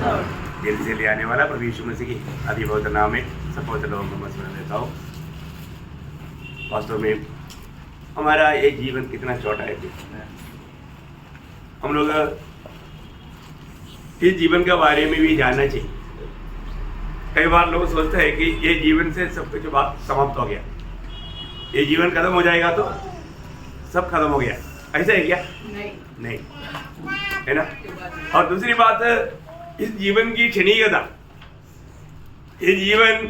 दिल से ले आने वाला प्रभु यीशु मसीह की आदि पवित्र नाम में सब पवित्र लोगों को मैं स्मरण देता हूँ। वास्तव में हमारा ये जीवन कितना छोटा है। हम लोग इस जीवन के बारे में भी जानना चाहिए। कई बार लोग सोचते हैं कि ये जीवन से सब कुछ बात समाप्त हो गया, ये जीवन खत्म हो जाएगा तो सब खत्म हो गया, ऐसा है क्या? नहीं है ना। और दूसरी बात, इस जीवन की क्षणिकता, ये जीवन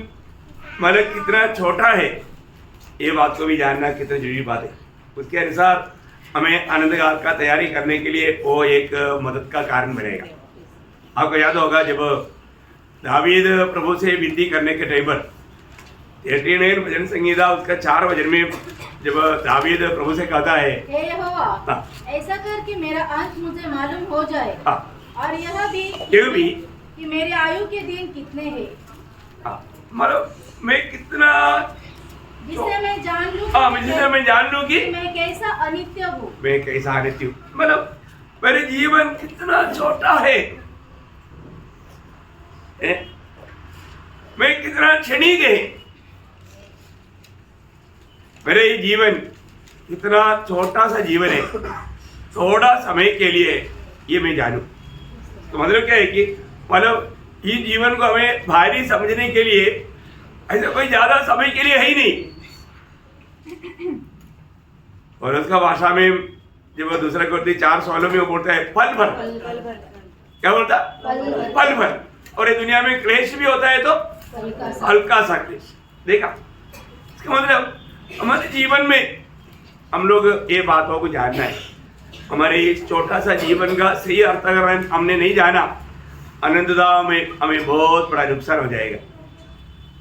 मतलब कितना छोटा है, ये बात को भी जानना कितना जरूरी बात है। उसके अनुसार हमें आनंद काल का तैयारी करने के लिए वो एक मदद का कारण बनेगा। आपको याद होगा जब दावीद प्रभु से विनती करने के टाइम पर 89 भजन संगीता उसका 4 भजन में जब दावीद प्रभु से कहता है, हे यहोवा, ऐसा कर कि मेरा अंत मुझे मालूम हो जाए, और यह भी कि मेरे आयु के दिन कितने हैं, मतलब मैं कितना, जिससे मैं जान लूं, जिससे मैं जान लूं कि मैं कैसा अनित्य हूँ, मैं कैसा अनित्य हूँ। मतलब मेरे जीवन कितना छोटा है, मैं कितना क्षणिक है, मेरे ये जीवन कितना छोटा सा जीवन है, थोड़ा समय के लिए ये मैं जानूं। तो मतलब क्या है कि मतलब इस जीवन को हमें भारी समझने के लिए ऐसा कोई ज्यादा समय के लिए है ही नहीं। और उसका भाषा में जब दूसरा करती 4:16 में वो बोलता है पल भर, क्या बोलता? पल भर। और ये दुनिया में क्लेश भी होता है तो हल्का सा क्लेश। देखा, इसका मतलब हमारे जीवन में हम लोग ये बातों को जानना है। हमारे इस छोटा सा जीवन का सही अर्थ अगर हमने नहीं जाना, अनंतता में हमें बहुत बड़ा नुकसान हो जाएगा,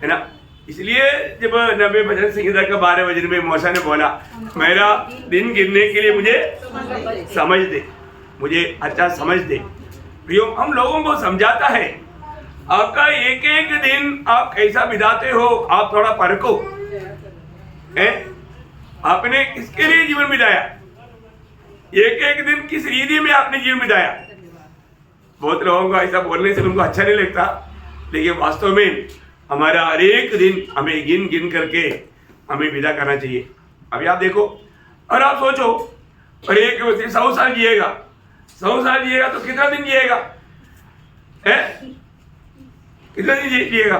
है ना। इसलिए जब 90 भजन संहिता के 12 भजन में मूसा ने बोला, मेरा दिन गिनने के लिए मुझे समझ दे, मुझे अच्छा समझ दे। प्रियो, हम लोगों को समझाता है, आपका एक एक दिन आप कैसा बिताते हो, आप थोड़ा परखो। आपने किसके लिए जीवन बिताया, एक एक दिन किस रीति में आपने जीवन बिताया। बहुत लोगों को ऐसा बोलने से उनको अच्छा नहीं लगता, लेकिन वास्तव में हमारा हर एक दिन हमें गिन गिन करके हमें विदा करना चाहिए। अभी आप देखो, और आप सोचो, और एक 100 साल जिएगा, 100 साल जिएगा तो कितना दिन जिएगा, है कितना दिन जिएगा?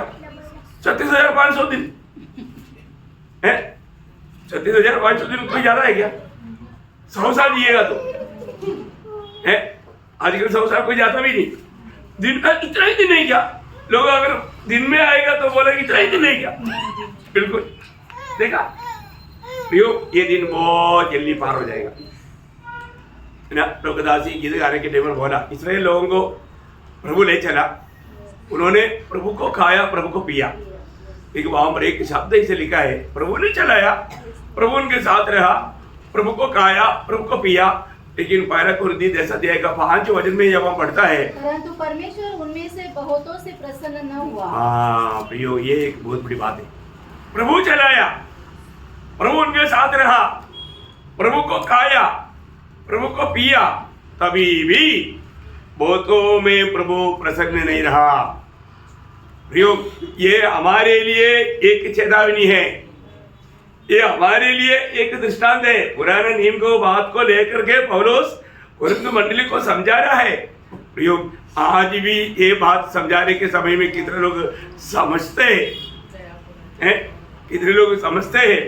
36,500 दिन है। 36,500 दिन कोई ज्यादा है क्या? 100 साल जिएगा तो है। आजकल 100 साल कोई जाता भी नहीं। दिन का इतना ही दिन नहीं क्या? लोग अगर दिन में आएगा तो बोले इतना ही दिन नहीं क्या? बिल्कुल। देखा ये दिन बहुत जल्दी पार हो जाएगा, है ना। लोकदासी गीत गाने के टेबल बोला, इसराइल लोगों को प्रभु ले चला, उन्होंने प्रभु को खाया, प्रभु को पिया। लेकिन वहां पर एक शब्द इसे लिखा है, प्रभु ने चलाया, प्रभु उनके साथ रहा, प्रभु को खाया, प्रभु को पिया। लेकिन 12 ऐसा दिया 5 वचन में जब पढ़ता है, परंतु परमेश्वर उनमें से बहुतों से प्रसन्न न हुआ। हाँ प्रियो, ये एक बहुत बड़ी बात है। प्रभु चलाया, प्रभु उनके साथ रहा, प्रभु को खाया, प्रभु को पिया, तभी भी बहुतों में प्रभु प्रसन्न नहीं रहा। प्रियो, ये हमारे लिए एक चेतावनी है, ये हमारे लिए एक दृष्टांत है। पुराने नियम को बात को लेकर के पौलुस कुरिन्थ मंडली को समझा रहा है। प्रियो, आज भी ये बात समझाने के समय में कितने लोग समझते हैं, कितने लोग समझते हैं।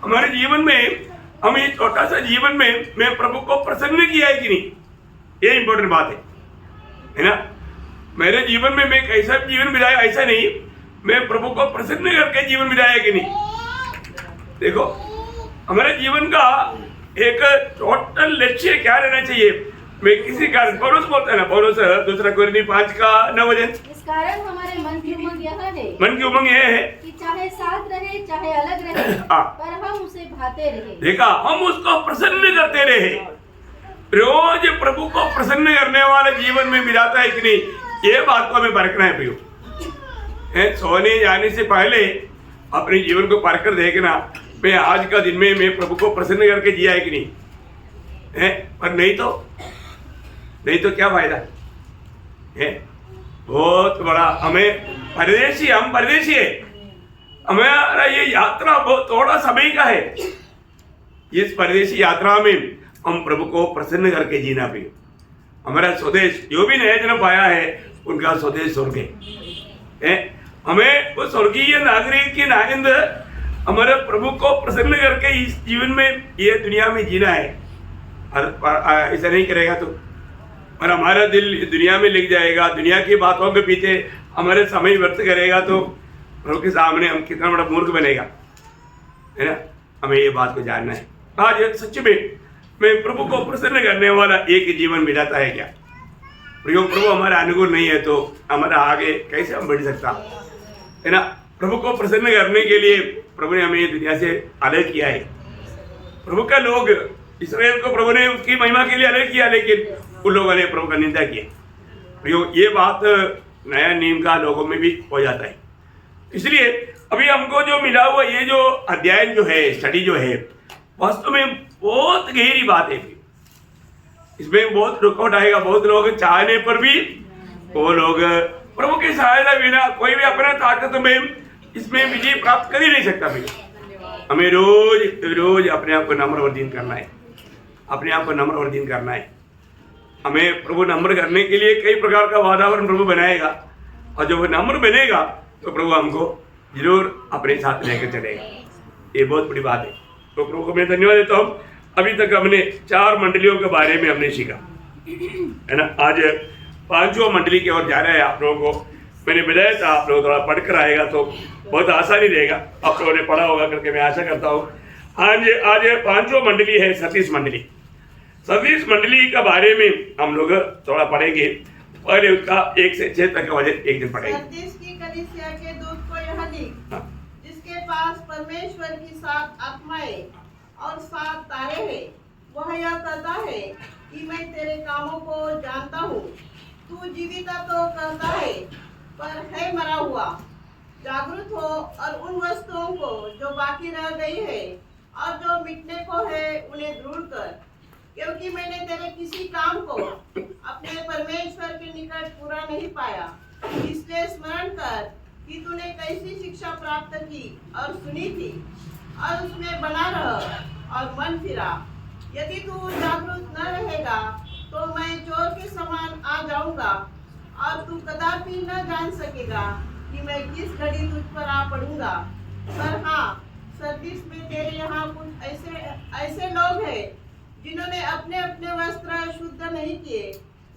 हमारे जीवन में, हम ये छोटा सा जीवन में मैं प्रभु को प्रसन्न किया है कि नहीं, ये इंपॉर्टेंट बात है ना। मेरे जीवन में मैं कैसा जीवन बिताया ऐसा नहीं, मैं प्रभु को प्रसन्न करके जीवन बिताया कि नहीं। देखो, हमारे जीवन का एक टोटल लक्ष्य क्या रहना चाहिए। मैं किसी कारण, पौलुस बोलता है ना, पौलुस 2 कोरिन्थी 5:9 इस कारण हमारे मन की उमंग यह है, मन की उमंग यह है कि चाहे साथ रहे चाहे अलग रहे, पर हम उसे भाते रहे। देखा, हम उसको प्रसन्न करते रहे। रोज प्रभु को प्रसन्न करने वाले जीवन में बिताता है कि नहीं, ये बात को हमें परखना है प्रियो। सोने जाने से पहले अपने जीवन को परख कर देखना, मैं आज का दिन में मैं प्रभु को प्रसन्न करके जिया है कि नहीं है। पर नहीं तो क्या फायदा है। बहुत बड़ा हमें हम परदेशी है, हमारा ये यात्रा बहुत थोड़ा समय का है। इस परदेशी यात्रा में हम प्रभु को प्रसन्न करके जीना भी, हमारा स्वदेश जो भी नया जन्म पाया है उनका स्वदेश स्वर्ग है। हमें वो स्वर्गीय नागरिक की नायंद हमारे प्रभु को प्रसन्न करके इस जीवन में ये दुनिया में जीना है। ऐसा नहीं करेगा तो और हमारा दिल दुनिया में लग जाएगा, दुनिया की बातों के पीछे हमारे समय व्यर्थ करेगा तो प्रभु के सामने हम कितना बड़ा मूर्ख बनेगा, है ना। हमें ये बात को जानना है। आज सच में मैं प्रभु को प्रसन्न करने वाला एक जीवन मिलाता है क्या? प्रभु हमारा अनुकूल नहीं है तो हमारा आगे कैसे हम बढ़ सकता है ना। प्रभु को प्रसन्न करने के लिए प्रभु ने हमें दुनिया से अलग किया है। प्रभु का लोग इसराइल को प्रभु ने उसकी महिमा के लिए अलग किया, लेकिन उन लोगों ने प्रभु का निंदा किया। ये बात नया नियम का लोगों में भी हो जाता है। इसलिए अभी हमको जो मिला हुआ ये जो अध्ययन जो है, स्टडी जो है, वास्तव में बहुत गहरी बात है। इसमें बहुत रुकावट आएगा। बहुत लोग चाहने पर भी वो लोग प्रभु की सहायता बिना कोई भी अपना ताकत में इसमें विजय प्राप्त कर ही नहीं सकता। भी हमें रोज रोज अपने आप को नम्र वर्धीन करना है, अपने आप को नम्र वर्धीन करना है। हमें प्रभु नम्र करने के लिए कई प्रकार का वातावरण प्रभु बनाएगा, और जब वो नम्र बनेगा तो प्रभु हमको जरूर अपने साथ लेकर चलेगा। ये बहुत बड़ी बात है। तो प्रभु को मैं धन्यवाद देता हूँ। अभी तक हमने 4 मंडलियों के बारे में हमने सीखा, है ना। आज 5वां मंडली की ओर जाना है आप लोगों को। मैंने बताया था आप लोग थोड़ा पढ़कर आएगा तो बहुत आसानी रहेगा। आप लोगों ने पढ़ा होगा करके मैं आशा करता हूँ। आज 5वां मंडली है सतीश मंडली। सतीश मंडली के बारे में हम लोग थोड़ा पढ़ेंगे। पहले उसका 1 से 6 तक का वचन एक दिन पढ़ेंगे। सतीश की कलीसिया के दूत को यह लिख, जिसके पास परमेश्वर की 7 आत्माएं और 7 तारे हैं, वह यह कहता है कि मैं तेरे कामों को जानता हूँ। तू जीवित तो कहता है पर है मरा हुआ। जागृत हो और उन वस्तुओं को जो बाकी रह गई है और जो मिटने को है उन्हें दृढ़ कर, क्योंकि मैंने तेरे किसी काम को अपने परमेश्वर के निकट पूरा नहीं पाया। इसलिए स्मरण कर कि तूने कैसी शिक्षा प्राप्त की और सुनी थी, और उसमें बना रह और मन फिरा। यदि तू जागरूक न रहेगा तो मैं चोर के समान आ जाऊंगा, और तू कदापि न जान सकेगा कि मैं किस घड़ी तुझ पर आ पड़ूंगा। पर हाँ, सरदीस में तेरे यहाँ कुछ ऐसे लोग हैं जिन्होंने अपने अपने वस्त्र शुद्ध नहीं किए।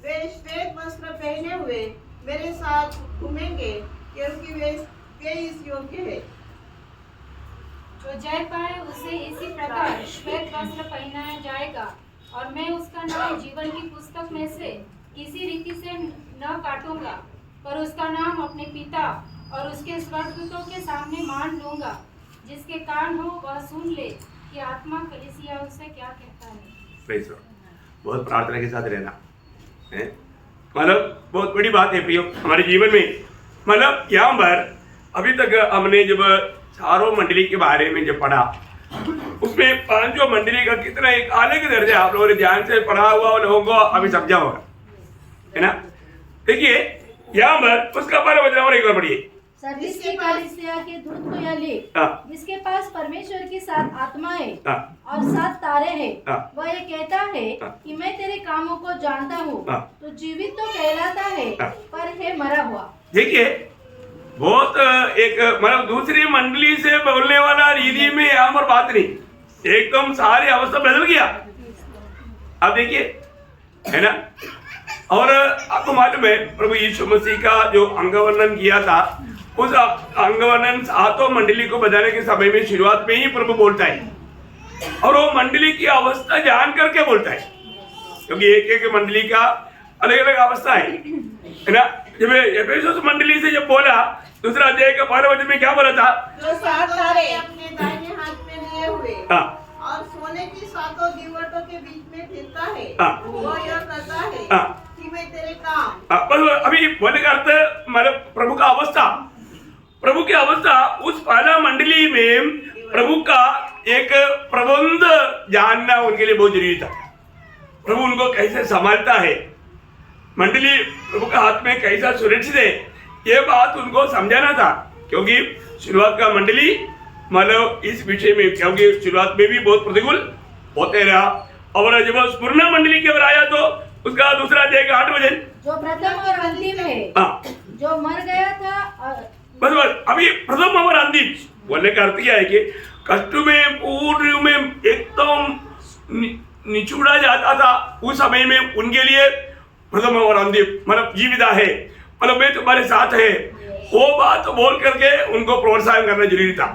वे श्वेत वस्त्र पहने हुए मेरे साथ घूमेंगे, क्योंकि वे इस योग्य है। जो जय पाए उसे इसी प्रकार श्वेत वस्त्र पहनाया जाएगा, और मैं उसका नाम जीवन की पुस्तक में से किसी रीति से न काटूंगा, पर उसका नाम अपने पिता और उसके स्वर्गदूतों के सामने मान लूंगा। जिसके कान हो वह सुन ले कि आत्मा कलीसिया उससे क्या कहता है। बहुत प्रार्थना के साथ रहना है, मतलब बहुत बड़ी बात है प्रियो हमारे जीवन में। मतलब यहाँ पर अभी तक हमने जब 4 मंडली के बारे में जब पढ़ा, उसमें 5वां मंडली का कितना एक अलग दर्जा आप लोगों ने ध्यान से पढ़ा हुआ लोगों को अभी समझा होगा, है ना। देखिए यहाँ पर उसका बारे में और एक बार पढ़िए। सरदीस की कलीसिया के दूत को यह लिख, जिसके पास परमेश्वर की 7 आत्माएं और 7 तारे हैं, वह ये कहता है कि मैं तेरे कामों को जानता हूँ। तो जीवित तो कहलाता है पर है मरा हुआ। देखिए बहुत एक मतलब दूसरी मंडली से बोलने वाला रीति में यहाँ पर बात नहीं, एकदम सारी अवस्था बदल गया। अब देखिए, है ना। और आपको मालूम है प्रभु यीशु मसीह का जो अंगवर्णन किया था, उस अंगवर्णन 7 मंडली को बताने के समय में शुरुआत में ही प्रभु बोलता है, और वो मंडली की अवस्था जान करके बोलता है, क्योंकि एक एक मंडली का अलग अलग अवस्था है ना। जब एफेसुस मंडली से जब बोला, दूसरा अध्याय का 12 वचन में क्या बोला था? जो 7 तारे अपने दाहिने हाथ में लिए हुए और सोने की 7 दीवटों के बीच में फिरता है, वो यह कहता है कि मैं तेरे काम। अभी बोलने का अर्थ मतलब प्रभु का अवस्था, प्रभु की अवस्था उस पहला मंडली में प्रभु का एक प्रबंध जानना उनके लिए बहुत जरूरी था। प्रभु उनको कैसे संभालता है, मंडली प्रभु का हाथ में कैसा सुरक्षित है ये बात उनको समझाना था, क्योंकि शुरुआत का मंडली मतलब इस विषय में, क्योंकि शुरुआत में भी बहुत प्रतिकूल होते रहा, और जब पूर्ण मंडली की ओर आया तो उसका दूसरा अध्याय का 8 वचन, जो प्रथम और अंतिम है, हाँ जो मर गया था बस अभी प्रथम और अंतिम बोलने का अर्थ क्या है कि कष्ट में पूर्ण में एकदम निचुड़ा जाता था उस समय में उनके लिए प्रथम और अंतिम मतलब जीविता है, मतलब मैं तुम्हारे साथ है, वो बात बोल करके उनको प्रोत्साहन करना जरूरी था।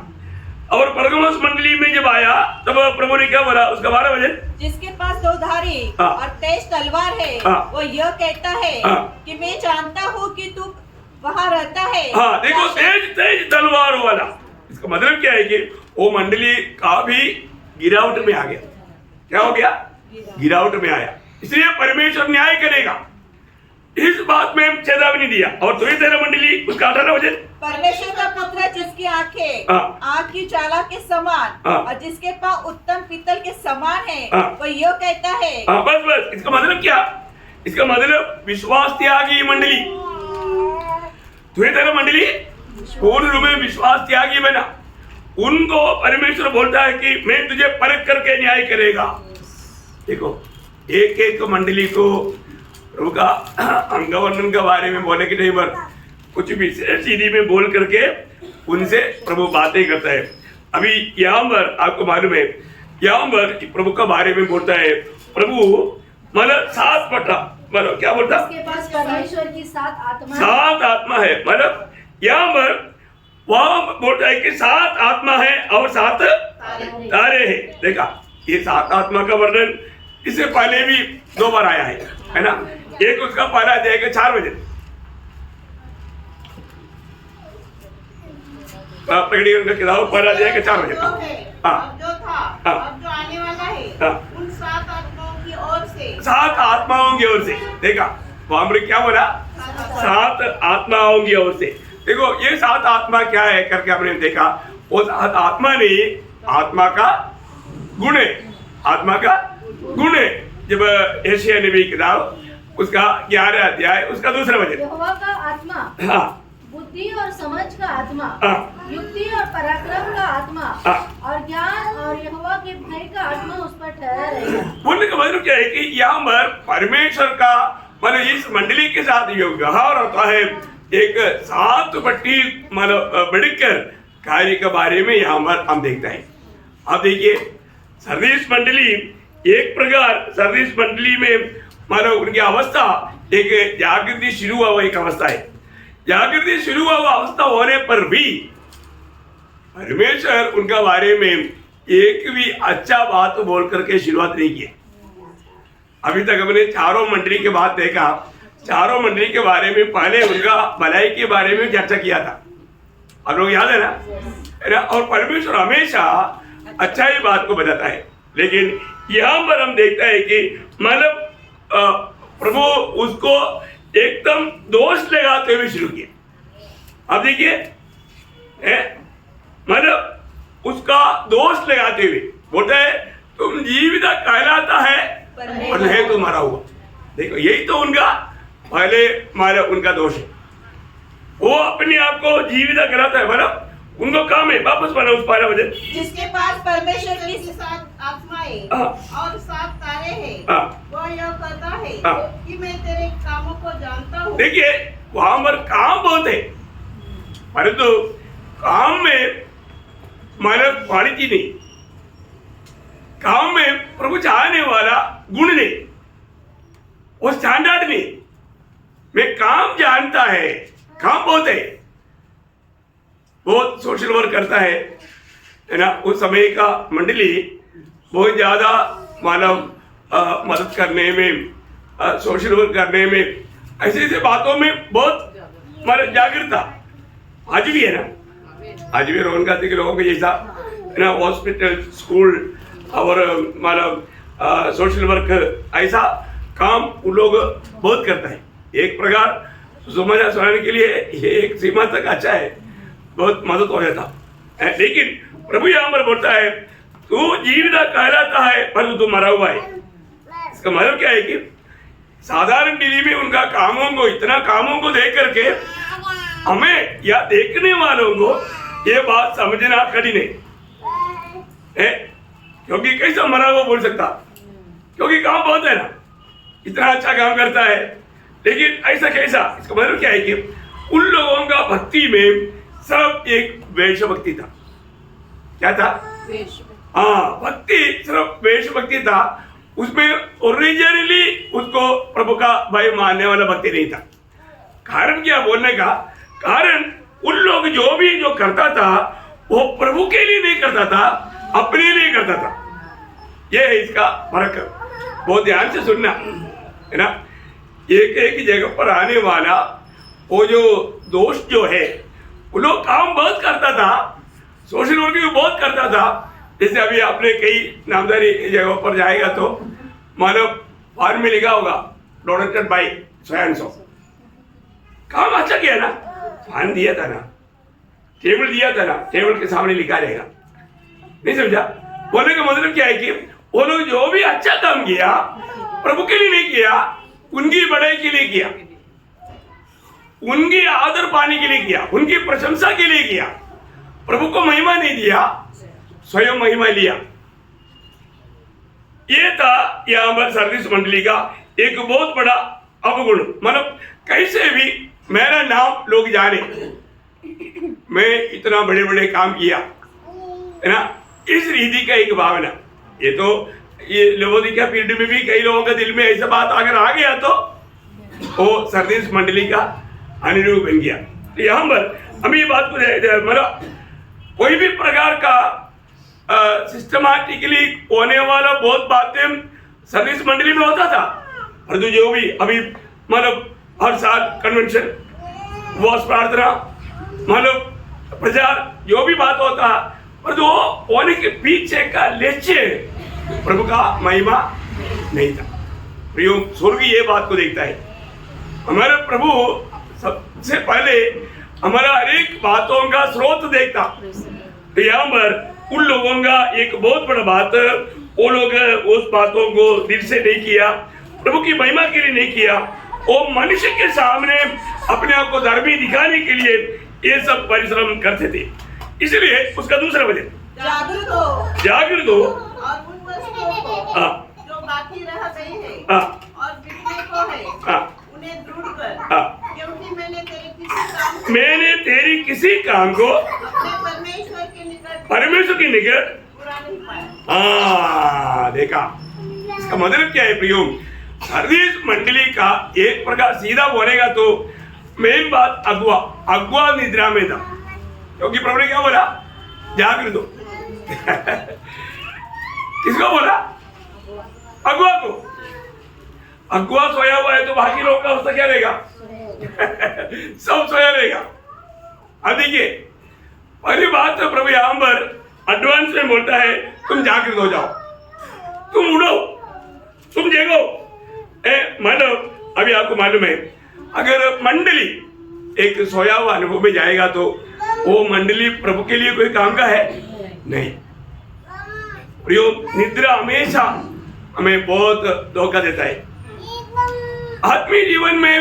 और परगमुस मंडली में जब आया तब प्रभु ने क्या बोला, उसका 12 वचन, जिसके पास 2 धारी और तेज तलवार है, वो यह कहता है कि मैं जानता हूँ कि तू वहाँ रहता है। हाँ देखो, तेज तलवार वाला, इसका मतलब क्या है कि वो मंडली का भी गिरावट में आ गया। क्या हो गया? गिरावट में आया, इसलिए परमेश्वर न्याय करेगा, इस बात में चेतावनी दिया। और तुयथैरा मंडली उसका 18 वचन, परमेश्वर का पुत्र जिसकी आंखें आग की ज्वाला के समान और जिसके पांव उत्तम पीतल के समान है, वो यह कहता है। बस इसका मतलब क्या? इसका मतलब विश्वास त्यागी मंडली, तुयथैरा मंडली पूर्ण रूप में विश्वास त्यागी बना, उनको परमेश्वर बोलता है कि मैं तुझे परख करके न्याय करेगा। देखो, एक एक मंडली को प्रभु का अंगवर्णन के बारे में बोलने के टाइम पर कुछ भी सीधी में बोल करके उनसे प्रभु बातें करता है। अभी यहाँ पर आपको मालूम है, यहाँ पर प्रभु का बारे में बोलता है, प्रभु मतलब 7 पटा, मतलब क्या बोलता? उसके पास परमेश्वर की 7 आत्मा 7 आत्मा है, मतलब यहाँ पर वहां बोलता है कि 7 आत्मा है और 7 तारे हैं। देखा, ये 7 आत्मा का वर्णन इससे पहले भी 2 बार आया है ना? एक उसका पहला अध्याय का 4 वचन, प्रकटीकरण का किताब पहला अध्याय का 4 वचन, अब जो था अब जो आने वाला है, उन 7 आत्माओं की ओर से, 7 आत्माओं की ओर से। देखा, वहां पर क्या बोला? 7 आत्माओं की ओर से। देखो, ये 7 आत्मा क्या है करके हमने देखा, वो 7 आत्मा नहीं, आत्मा का गुण है, आत्मा का गुण है। जब यशायाह नबी की किताब उसका 11 अध्याय उसका 2 वचन, यहोवा का आत्मा, हाँ, बुद्धि और समझ का आत्मा, हाँ, युक्ति और पराक्रम का आत्मा, और ज्ञान और यहोवा के भय का आत्मा उस पर ठहरा रहेगा। बोलने का मतलब क्या है कि यहाँ पर परमेश्वर का मतलब इस मंडली के साथ जो व्यवहार होता है, एक 7 पट्टी मतलब बढ़कर कार्य के बारे में यहाँ पर हम देखते हैं। अब देखिए, सर्विस मंडली एक प्रकार, सर्विस मंडली में मतलब उनकी अवस्था एक जागृति शुरू हुआ एक अवस्था है। जागृति शुरू हुआ अवस्था होने पर भी परमेश्वर उनका बारे में एक भी अच्छा बात बोल करके शुरुआत नहीं की। अभी तक हमने 4 मंडली के बाद देखा, 4 मंडली के बारे में पहले उनका भलाई के बारे में चर्चा किया था, आप लोग याद है ना? और परमेश्वर हमेशा अच्छा ही बात को बताता है, लेकिन यहाँ पर हम देखते हैं कि मतलब प्रभु उसको एकदम दोष लगाते हुए शुरू किया। अब देखिए, मतलब उसका दोष लगाते हुए बोलता है, तुम जीवित कहलाता है और नहीं तो मरा हुआ। देखो, यही तो उनका पहले मतलब उनका दोष है, वो अपने आप को जीवित कहलाता है, मतलब उनको काम है। वापस बना उस 12 वचन, जिसके पास परमेश्वर की 7 आत्माएं और 7 तारे हैं, वो यह कहता है कि मैं तेरे कामों को जानता हूँ। देखिए, वहां पर काम बहुत है, परंतु काम में मतलब क्वालिटी नहीं, काम में प्रभु चाहने वाला गुण नहीं, वो स्टैंडर्ड नहीं। मैं काम जानता है, काम बहुत है, बहुत सोशल वर्क करता है ना? उस समय का मंडली बहुत ज्यादा मानव मदद करने में, सोशल वर्क करने में, ऐसे ऐसे बातों में बहुत मतलब जागृत था। आज भी है ना, आज भी रोहन गांधी के लोगों के जैसा ना, हॉस्पिटल, स्कूल और मतलब सोशल वर्क ऐसा काम उन लोग बहुत करता है। एक प्रकार सुसमाचार सुनाने के लिए ये एक सीमा तक अच्छा है, बहुत मदद हो जाता है। लेकिन प्रभु यहाँ पर बोलता है, तू जीवित कहलाता है पर तू मरा हुआ है। इसका मतलब क्या है कि साधारण डिली में उनका कामों को इतना कामों को देख करके हमें या देखने वालों को ये बात समझना कठिन है, क्योंकि कैसा मरा हुआ बोल सकता, क्योंकि काम बहुत है ना, इतना अच्छा काम करता है, लेकिन ऐसा कैसा, इसका मतलब क्या है कि उन लोगों का भक्ति में सिर्फ एक वेश भक्ति था। क्या था? हाँ, भक्ति सिर्फ वेश भक्ति था, उसमें ओरिजिनली उसको प्रभु का भाई मानने वाला भक्ति नहीं था। कारण क्या बोलने का कारण, उन लोग जो करता था वो प्रभु के लिए नहीं करता था, अपने लिए करता था। ये है इसका फर्क, बहुत ध्यान से सुनना है ना। एक एक जगह पर आने वाला वो जो दोष जो है, वो लोग काम बहुत करता था, सोशल वर्क भी बहुत करता था। जैसे अभी आपने कई नामदारी जगहों पर जाएगा तो मानो फॉर्म में लिखा होगा donated bye so and so, काम अच्छा किया ना, फॉर्म दिया था ना, टेबल दिया था ना, टेबल के सामने लिखा रहेगा। नहीं समझा? बोलने का मतलब क्या है कि वो लोग जो भी अच्छा काम किया प्रभु के लिए नहीं किया, उनकी बढ़ाई के लिए किया, उनकी आदर पाने के लिए किया, उनकी प्रशंसा के लिए किया। प्रभु को महिमा नहीं दिया, स्वयं महिमा लिया। ये था यहाँ पर सर्विस मंडली का एक बहुत बड़ा अवगुण। मतलब कैसे भी मेरा नाम लोग जाने, मैं इतना बड़े बड़े काम किया है ना, इस रीति का एक भावना। ये तो ये लवोदिकिया पीरियड में भी कई लोगों के दिल में ऐसा बात अगर आ गया तो वो सर्विस मंडली का अनुरूप बन गया। तो यहाँ पर हम ये बात को मतलब कोई भी प्रकार का सिस्टमैटिकली होने वाला बहुत बातें सर्विस मंडली में होता था। और जो भी अभी मतलब हर साल कन्वेंशन, उपवास प्रार्थना, मतलब प्रचार, जो भी बात होता, और जो होने के पीछे का लक्ष्य प्रभु का महिमा नहीं था। प्रियो, स्वर्ग ये बात को देखता है। हमारा प्रभु सबसे पहले हमारा हर एक बातों का स्रोत देखता। तो यहाँ पर उन लोगों का एक बहुत बड़ा बात, वो लोग उस बातों को दिल से नहीं किया, प्रभु की महिमा के लिए नहीं किया, वो मनुष्य के सामने अपने आप को धर्मी दिखाने के लिए ये सब परिश्रम करते थे। इसलिए उसका दूसरा वजह, जागृत हो और उन वस्तुओं को जो बाकी रह गई है और बिकने को है, उन्हें ढूंढ कर, क्योंकि मैंने तेरी किसी काम को अपने परमेश्वर के निकट पूरा नहीं पाया। देखा, इसका मतलब क्या है प्रियो? सर्विस मंडली का एक प्रकार सीधा बोलेगा तो मेन बात अगुआ निद्रा में था, क्योंकि प्रभु ने क्या बोला? जागृत हो। किसको बोला? अगुआ को। अगुआ सोया हुआ है तो बाकी लोगों का अवस्था क्या रहेगा? सब सोया रहेगा। अब देखिए, पहली बात तो प्रभु यहाँ पर एडवांस में बोलता है, तुम जागृत हो जाओ, तुम उड़ो, तुम जगो। मतलब अभी आपको मालूम है, अगर मंडली एक सोया हुआ अनुभव में जाएगा तो वो मंडली प्रभु के लिए कोई काम का है नहीं। प्रियो, निद्रा हमेशा हमें बहुत धोखा देता है। आत्मीय जीवन में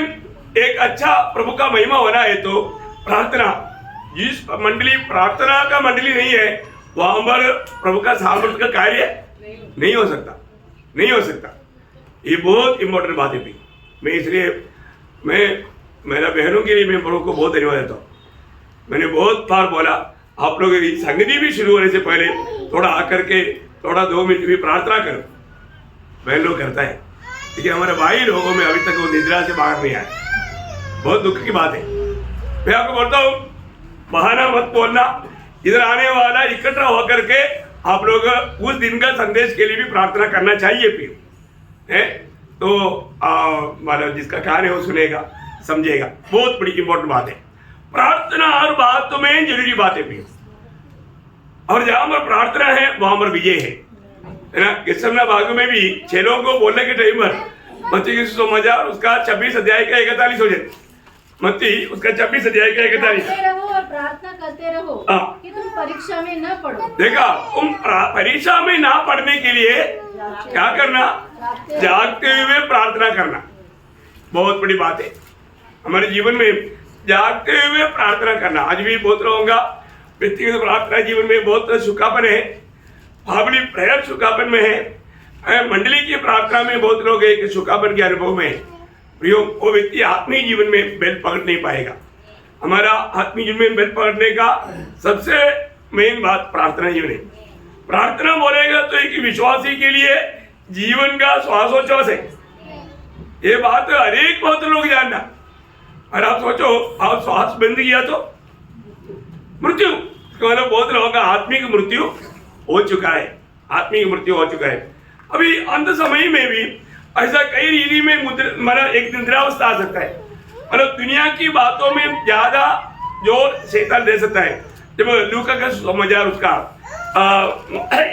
एक अच्छा प्रभु का महिमा होना है तो प्रार्थना, जिस मंडली प्रार्थना का मंडली नहीं है वहां पर प्रभु का सामर्थ्य का कार्य नहीं हो सकता। ये बहुत इंपॉर्टेंट बात है। मैं इसलिए मेरा बहनों के लिए मैं प्रभु को बहुत धन्यवाद देता हूँ। मैंने बहुत बार बोला, आप लोग संगति भी शुरू होने से पहले थोड़ा आकर के थोड़ा 2 मिनट भी प्रार्थना करो। बहन लोग करता है, लेकिन हमारे भाई लोगों में अभी तक वो निद्रा से बाहर नहीं आए। बहुत दुख की बात है। मैं आपको बोलता हूँ, बहाना मत बोलना। इधर आने वाला इकट्ठा होकर के आप लोग उस दिन का संदेश के लिए भी प्रार्थना करना चाहिए। फिर है तो मतलब जिसका कार्य है वो सुनेगा, समझेगा। बहुत बड़ी इंपॉर्टेंट बात है प्रार्थना। हर बात तो में जरूरी बात है फिर, और जहां पर प्रार्थना है वहां पर विजय है ना। किस्मना भागों में भी 6 लोगों को बोलने के टाइम पर मत्ती की सुसमाचार उसका 26 अध्याय का 41 हो जाए। मत्ती उसका 26 अध्याय का 41। रहो और प्रार्थना करते रहो कि तुम परीक्षा में न पड़ो। देखा, तुम परीक्षा में ना पढ़ने के लिए क्या करना? जागते हुए प्रार्थना करना। बहुत बड़ी बात है। हमारे जीवन में जागते हुए प्रार्थना करना, आज भी बहुत लोगों का व्यक्तिगत प्रार्थना जीवन में बहुत सुखापन है, फैमिली प्रेयर सुखापन में है, मंडली की प्रार्थना में बहुत लोग एक सुखापन के अनुभव में है। वो व्यक्ति आत्मीय जीवन में बेल पकड़ नहीं पाएगा। हमारा आत्मीय जीवन में बेल पकड़ने का सबसे मेन बात प्रार्थना जीवन है। प्रार्थना बोलेगा तो एक विश्वासी के लिए जीवन का श्वासोच्छ्वास है। ये बात हर एक बहुत लोग जानना। और आप सोचो, आप श्वास बंद किया तो मृत्यु, मतलब बहुत लोगों का आत्मिक मृत्यु हो चुका है, आत्मिक मृत्यु हो चुका है। अभी अंत समय में भी ऐसा कई रीति में मतलब एक निद्रावस्था आ सकता है। मतलब दुनिया की बातों में ज्यादा जोर शैतान दे सकता है। जब लूका का समाचार उसका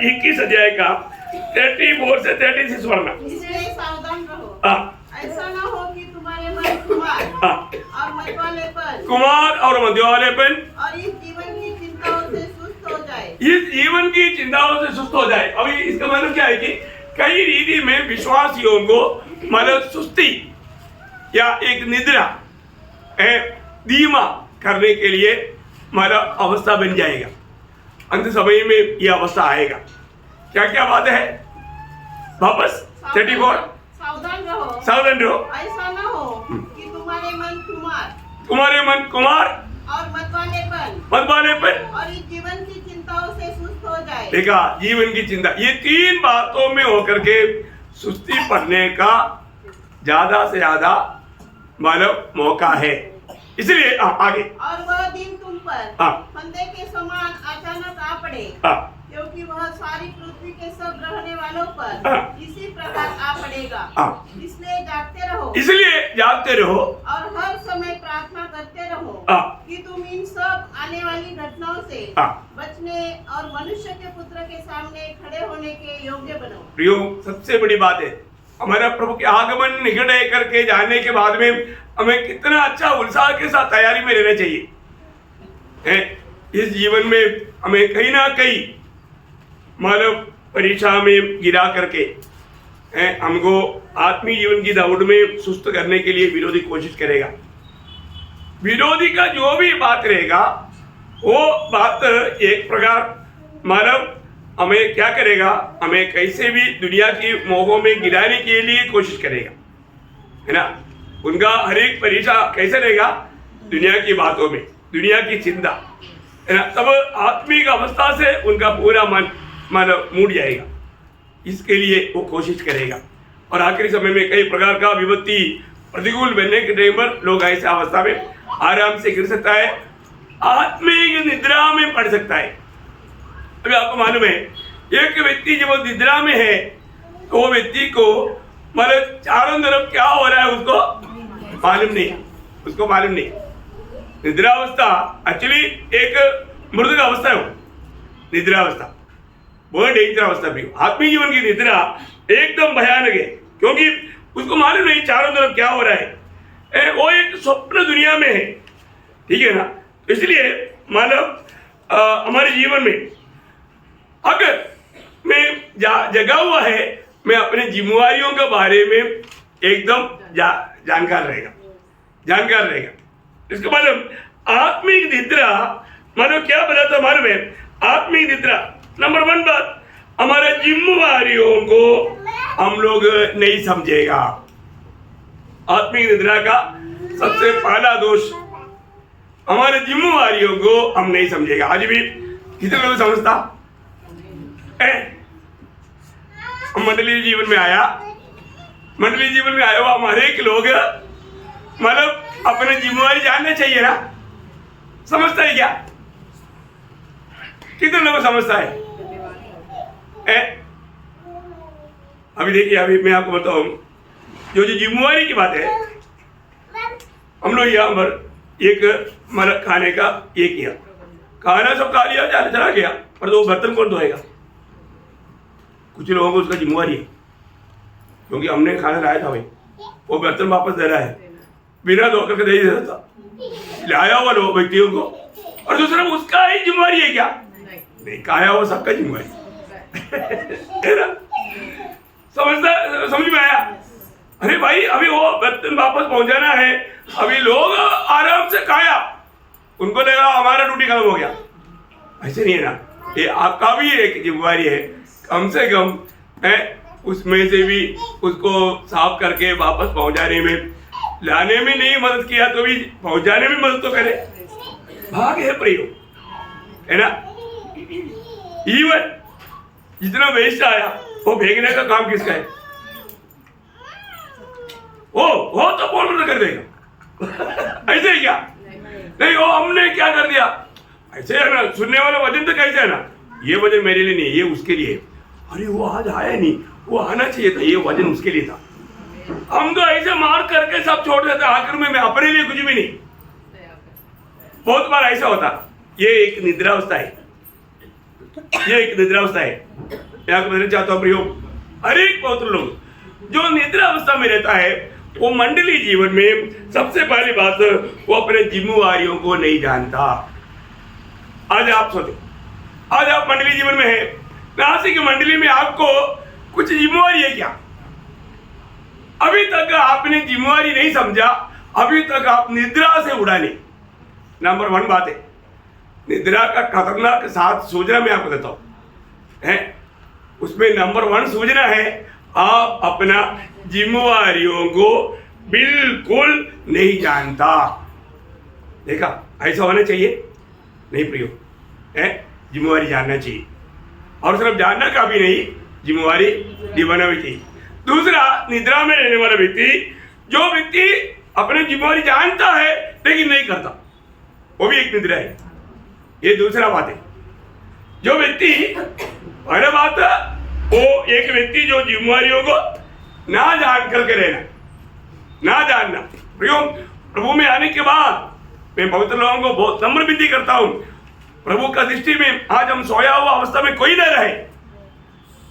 21 अध्याय का 34 से 36 पढ़ना। इसलिए सावधान रहो, हाँ, ऐसा ना हो कि तुम्हारे मन कुमार और मध्यवालेपन और इस जीवन की चिंताओं से सुस्त हो जाए। इस जीवन की चिंताओं से सुस्त हो जाए। अभी इसका मतलब क्या है कि कई रीति में विश्वासियों को मतलब सुस्ती या एक निद्रा धीमा करने के लिए मतलब अवस्था बन जाएगा। अंत समय में यह अवस्था आएगा। क्या क्या बात है वापस 34 सावधान रहो, ऐसा ना हो कि तुम्हारे मन कुमार और मतवालेपन और इस जीवन की चिंताओं से सुस्त हो जाए। देखा, जीवन की चिंता, ये तीन बातों में होकर के सुस्ती पड़ने का ज्यादा से ज्यादा मतलब मौका है। इसलिए आगे, और वह दिन तुम पर फंदे के समान अचानक आ पड़े, क्योंकि वह सारी पृथ्वी के सब रहने वालों पर इसी प्रकार आ पड़ेगा। इसलिए जागते रहो और हर समय प्रार्थना करते रहो कि तुम इन सब आने वाली घटनाओं से बचने और मनुष्य के पुत्र के सामने खड़े होने के योग्य बनो। प्रियो, सबसे बड़ी बात है हमारा प्रभु के आगमन निकट करके जाने के बाद में हमें कितना अच्छा उत्साह के साथ तैयारी में रहना चाहिए। इस जीवन में हमें कहीं ना कहीं मानव परीक्षा में गिरा करके हमको आत्मीय जीवन की दौड़ में सुस्त करने के लिए विरोधी कोशिश करेगा। विरोधी का जो भी बात रहेगा वो बात एक प्रकार मानव हमें क्या करेगा, हमें कैसे भी दुनिया की मोहों में गिराने के लिए कोशिश करेगा, है ना। उनका हर एक परीक्षा कैसे रहेगा, दुनिया की बातों में, दुनिया की चिंता, है ना। तब आत्मिक अवस्था से उनका पूरा मन मूड जाएगा। इसके लिए वो कोशिश करेगा और आखिरी समय में कई प्रकार का विपत्ति प्रतिकूल बनने के टाइम पर लोग ऐसी अवस्था में आराम से गिर सकता है, आत्मिक निद्रा में पड़ सकता है। अभी आपको मालूम है, एक व्यक्ति जब निद्रा में है तो वो व्यक्ति को मतलब चारों तरफ क्या हो रहा है उसको मालूम नहीं। निद्रा अवस्था एक्चुअली एक मृत अवस्था है। वो निद्रा अवस्था बहुत डेंजर अवस्था भी। आत्मीय जीवन की निद्रा एकदम भयानक है, क्योंकि उसको मालूम नहीं चारों तरफ क्या हो रहा है। वो एक स्वप्न दुनिया में है, ठीक है ना। इसलिए मानव हमारे जीवन में अगर मैं जगा हुआ है, मैं अपने जिम्मेवारियों के बारे में एकदम जानकार रहेगा। इसके मतलब आत्मिक निद्रा मानो क्या बोला था मालूम है। आत्मिक निद्रा नंबर 1 बात, हमारे जिम्मेवारियों को हम लोग नहीं समझेगा। आत्मिक निद्रा का सबसे पहला दोष, हमारे जिम्मेवारियों को हम नहीं समझेगा। आज भी कितने लोग समझता मंडली जीवन में आया हुआ हमारे एक लोग मतलब अपने जिम्मेवारी जानना चाहिए ना। समझता है क्या? कितने लोग समझता है? अभी देखिए, अभी मैं आपको बताऊं, जो जिम्मेवारी की बात है, हम लोग यहाँ पर एक मतलब खाने का ये किया, खाना सब खा लिया, चला गया, पर तो बर्तन कौन धोएगा? कुछ लोगों को उसका जिम्मेवारी है, क्योंकि हमने खाना लाया था भाई, वो बर्तन वापस दे रहा है, बिना धो करके दे ही देता लाया हुआ लोग व्यक्तियों को। और दूसरा उसका ही जिम्मेवारी है क्या? नहीं, खाया वो सबका जिम्मेवारी है ना। समझ में आया? अरे भाई अभी वो बर्तन वापस पहुंचाना है, अभी लोग आराम से खाया, उनको लगा हमारा ड्यूटी खत्म हो गया। ऐसे नहीं है ना, ये आपका भी एक जिम्मेवारी है, कम से कम है उसमें से भी उसको साफ करके वापस पहुंचाने में, लाने में नहीं मदद किया तो भी पहुंचाने में मदद तो करे। भाग है प्रयोग है ना। इवन जितना वेस्ट आया वो फेंकने का काम किसका है? वो तो बोल कर देगा। ऐसे ही क्या नहीं, वो हमने क्या कर दिया, ऐसे है ना। सुनने वाला वजन तो कैसे है ना, ये वजन मेरे लिए नहीं, ये उसके लिए। अरे वो आज आया नहीं, वो आना चाहिए था, ये वजन उसके लिए था। हम तो ऐसे मार करके सब छोड़ देते, आखिर में मैं अपने लिए कुछ भी नहीं। बहुत बार ऐसा होता, ये एक निद्रावस्था है, ये एक निद्रावस्था है। मैं कहना चाहता हूँ प्रयोग, हर एक पवित्र लोग जो निद्रावस्था में रहता है वो मंडली जीवन में सबसे पहली बात वो अपने जिम्मेवारियों को नहीं जानता। आज आप सोचो, आज आप मंडली जीवन में है, नासिक मंडली में आपको कुछ जिम्मेवारी है क्या? अभी तक आपने जिम्मेवारी नहीं समझा, अभी तक आप निद्रा से उड़ा नहीं। नंबर 1 बात है, निद्रा का खतरनाक साथ सूचना मैं आपको देता हूं है, उसमें नंबर 1 सूचना है, आप अपना जिम्मेवारियों को बिल्कुल नहीं जानता। देखा, ऐसा होना चाहिए नहीं प्रयोग है, जिम्मेवारी जानना चाहिए, और सिर्फ जानना काफी नहीं, जिम्मेवारी निभाना भी चाहिए। दूसरा, निद्रा में रहने वाला व्यक्ति, जो व्यक्ति अपनी जिम्मेवारी जानता है लेकिन नहीं करता, वो भी एक निद्रा है। ये दूसरा बात है। जो व्यक्ति, पहला बात वो एक व्यक्ति जो जिम्मेवारियों को ना जान करके रहना, ना जानना। प्रभु में आने के बाद मैं पवित्र लोगों को बहुत नम्र विनती करता हूं, प्रभु का दृष्टि में आज हम सोया हुआ अवस्था में कोई न रहे।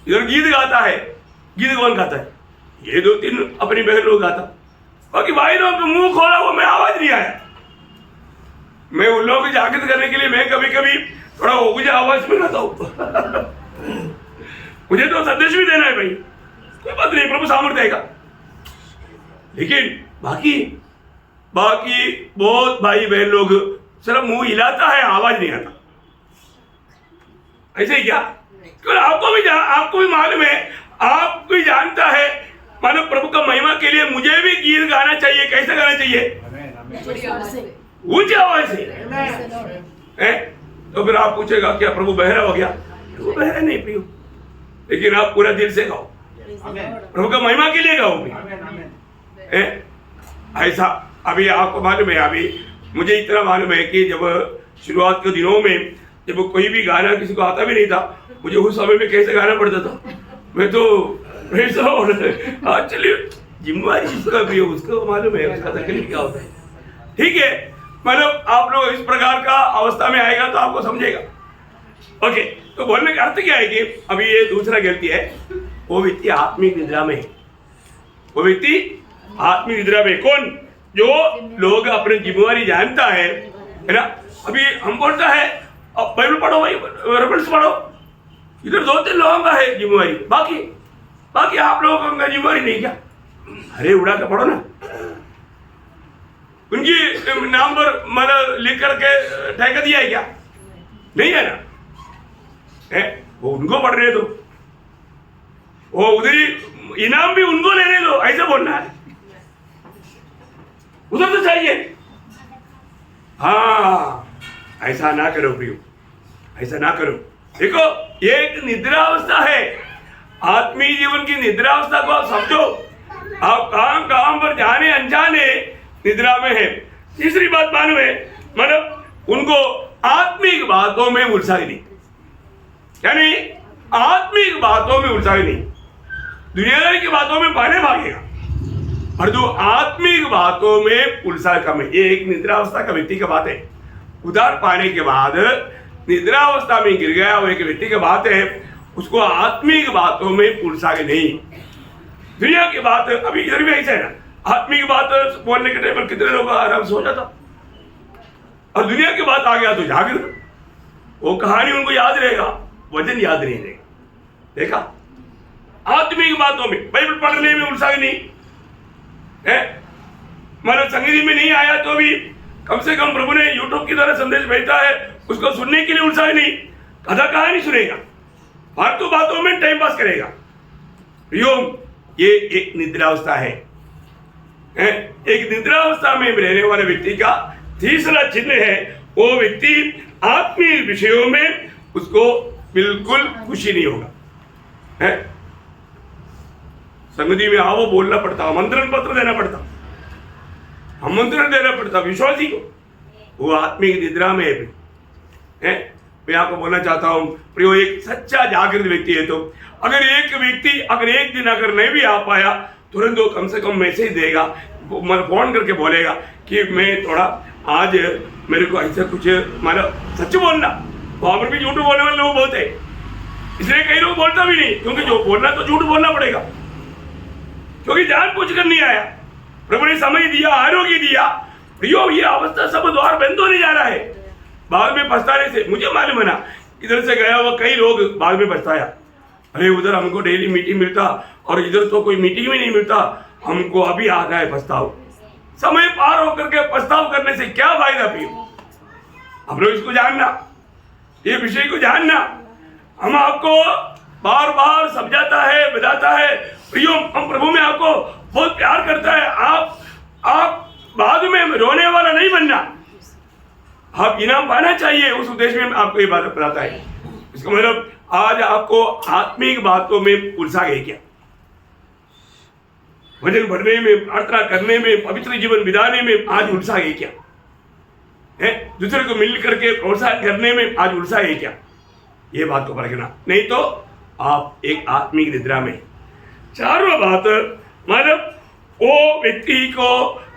इधर गीत गाता है, गीत कौन गाता है? ये 2-3 अपनी बहन लोग गाता, बाकी भाई लोग तो मुंह खोला वो मैं आवाज नहीं आया। मैं उन लोगों को जागृत करने के लिए मैं कभी कभी थोड़ा ऊंचा आवाज में गाता हूं। मुझे तो संदेश भी देना है भाई, कोई बात नहीं, प्रभु सामर्थ्य देगा। लेकिन बाकी बहुत भाई बहन लोग सिर्फ मुंह हिलाता है, आवाज नहीं आता। ऐसे ही क्या? क्यों? आपको भी मालूम है, आप भी जानता है, मानो प्रभु का महिमा के लिए मुझे भी गीत गाना चाहिए। कैसे गाना चाहिए? ऊंची आवाज से। तो फिर आप पूछेगा क्या प्रभु बहरा हो गया? प्रभु बहरा नहीं प्रियो, लेकिन आप पूरा दिल से गाओ, प्रभु का महिमा के लिए गाओ। ऐसा अभी आपको मालूम है, अभी मुझे इतना मालूम है कि जब शुरुआत के दिनों में जब कोई भी गाना किसी को आता भी नहीं था, मुझे उस समय में कैसे गाना पड़ता था। मैं तो चलिए जिम्मेवारी जिसका भी हो उसको मालूम है उसका तकलीफ क्या होता है। ठीक है, मतलब आप लोग इस प्रकार का अवस्था में आएगा तो आपको समझेगा। ओके, तो बोलने का अर्थ क्या है कि अभी ये दूसरा गलती है, वो व्यक्ति आत्मिक निद्रा में है। वो व्यक्ति आत्मिक निद्रा में कौन? जो लोग अपनी जिम्मेवारी जानता है ना। अभी हम बोलता है अब बाइबल पढ़ो भाई, रेफरेंस पढ़ो, इधर 2-3 लोगों का है जिम्मेवारी, बाकी आप लोगों का जिम्मेवारी नहीं क्या? अरे उड़ा के पढ़ो ना, उनकी नाम पर मतलब लिख करके ठेका दिया है क्या? नहीं है ना है? वो उनको पढ़ रहे दो, वो उधर इनाम भी उनको लेने दो, ऐसा बोलना है। उधर तो चाहिए। हाँ, ऐसा ना करो प्रियो, ऐसा ना करो। देखो, ये एक निद्रा अवस्था है, आत्मीय जीवन की निद्रा अवस्था को आप समझो। आप काम पर जाने अनजाने निद्रा में है। तीसरी बात मालूम है, मतलब उनको आत्मिक बातों में उलझाई नहीं, यानी आत्मिक बातों में उलझाई नहीं, दुनियादारी की बातों में भागने भागेगा, और जो आत्मिक बातों में उलझा कम है। ये एक निद्रा अवस्था का व्यक्ति की बात है। उधार पाने के बाद निद्रा अवस्था में गिर गया वो एक व्यक्ति की बात है, उसको आत्मिक बातों में उलझा के नहीं। दुनिया की बात अभी इधर भी ऐसा है ना, आत्मिक बात बोलने के टाइम पर कितने लोग आराम से हो जाता, और दुनिया की बात आ गया तो जागृत, वो कहानी उनको याद रहेगा, वजन याद नहीं रहेगा। देखा, आत्मिक बातों में बाइबल पढ़ने में उलझा नहीं, मतलब संगति में नहीं आया तो भी कम से कम प्रभु ने यूट्यूब की तरह संदेश भेजा है, उसको सुनने के लिए उत्साह नहीं, कथा कहानी सुनेगा, फालतू बातों में टाइम पास करेगा। प्रियोम, ये एक निद्रावस्था है। एक निद्रावस्था में रहने वाले व्यक्ति का तीसरा चिन्ह है, वो व्यक्ति आत्मीय विषयों में उसको बिल्कुल खुशी नहीं होगा। संगति में आओ बोलना पड़ता, आमंत्रण पत्र देना पड़ता, आमंत्रण देना पड़ता विश्वासी को, वो आत्मिक निद्रा में है। मैं आपको बोलना चाहता हूं प्रियो, एक सच्चा जागृत व्यक्ति है तो अगर एक व्यक्ति अगर एक दिन अगर नहीं भी आ पाया, तुरंत वो कम से कम मैसेज देगा, फोन करके बोलेगा कि मैं थोड़ा आज मेरे को ऐसा कुछ, मतलब सच बोलना। वहां पर भी झूठ बोलने वाले लोग बहुत है, इसलिए कई लोग बोलता भी नहीं, क्योंकि जो बोलना तो झूठ बोलना पड़ेगा, क्योंकि जान पूछ कर नहीं आया। प्रभु ने समय दिया, आरोग्य दिया। प्रियो, ये अवस्था सब द्वार बंद होने जा रहा है। बाद में पछताने से, मुझे मालूम है ना, इधर से गया हुआ कई लोग बाद में पछताया, अरे उधर हमको डेली मीटिंग मिलता और इधर तो कोई मीटिंग भी नहीं मिलता, हमको अभी आ गया है पछताव। समय पार होकर के पछताव करने से क्या फायदा? प्रियो, हम लोग इसको जानना, ये विषय को जानना, हम आपको बार बार समझाता है, बताता है। प्रियो, हम प्रभु में आपको बहुत प्यार करता है। आप बाद में रोने वाला नहीं बनना, आप इनाम पाना चाहिए, उस उद्देश्य में आपको ये बात बताता है। इसका मतलब आज आपको आत्मिक बातों में उलझा गए क्या? वचन पढ़ने में, प्रार्थना करने में, पवित्र जीवन बिताने में आज उलझा गए क्या है? दूसरे को मिल करके प्रोत्साहन करने में आज उलझा गए क्या? ये बात को परखना, नहीं तो आप एक आत्मिक निद्रा में। चारों बात, मतलब वो व्यक्ति को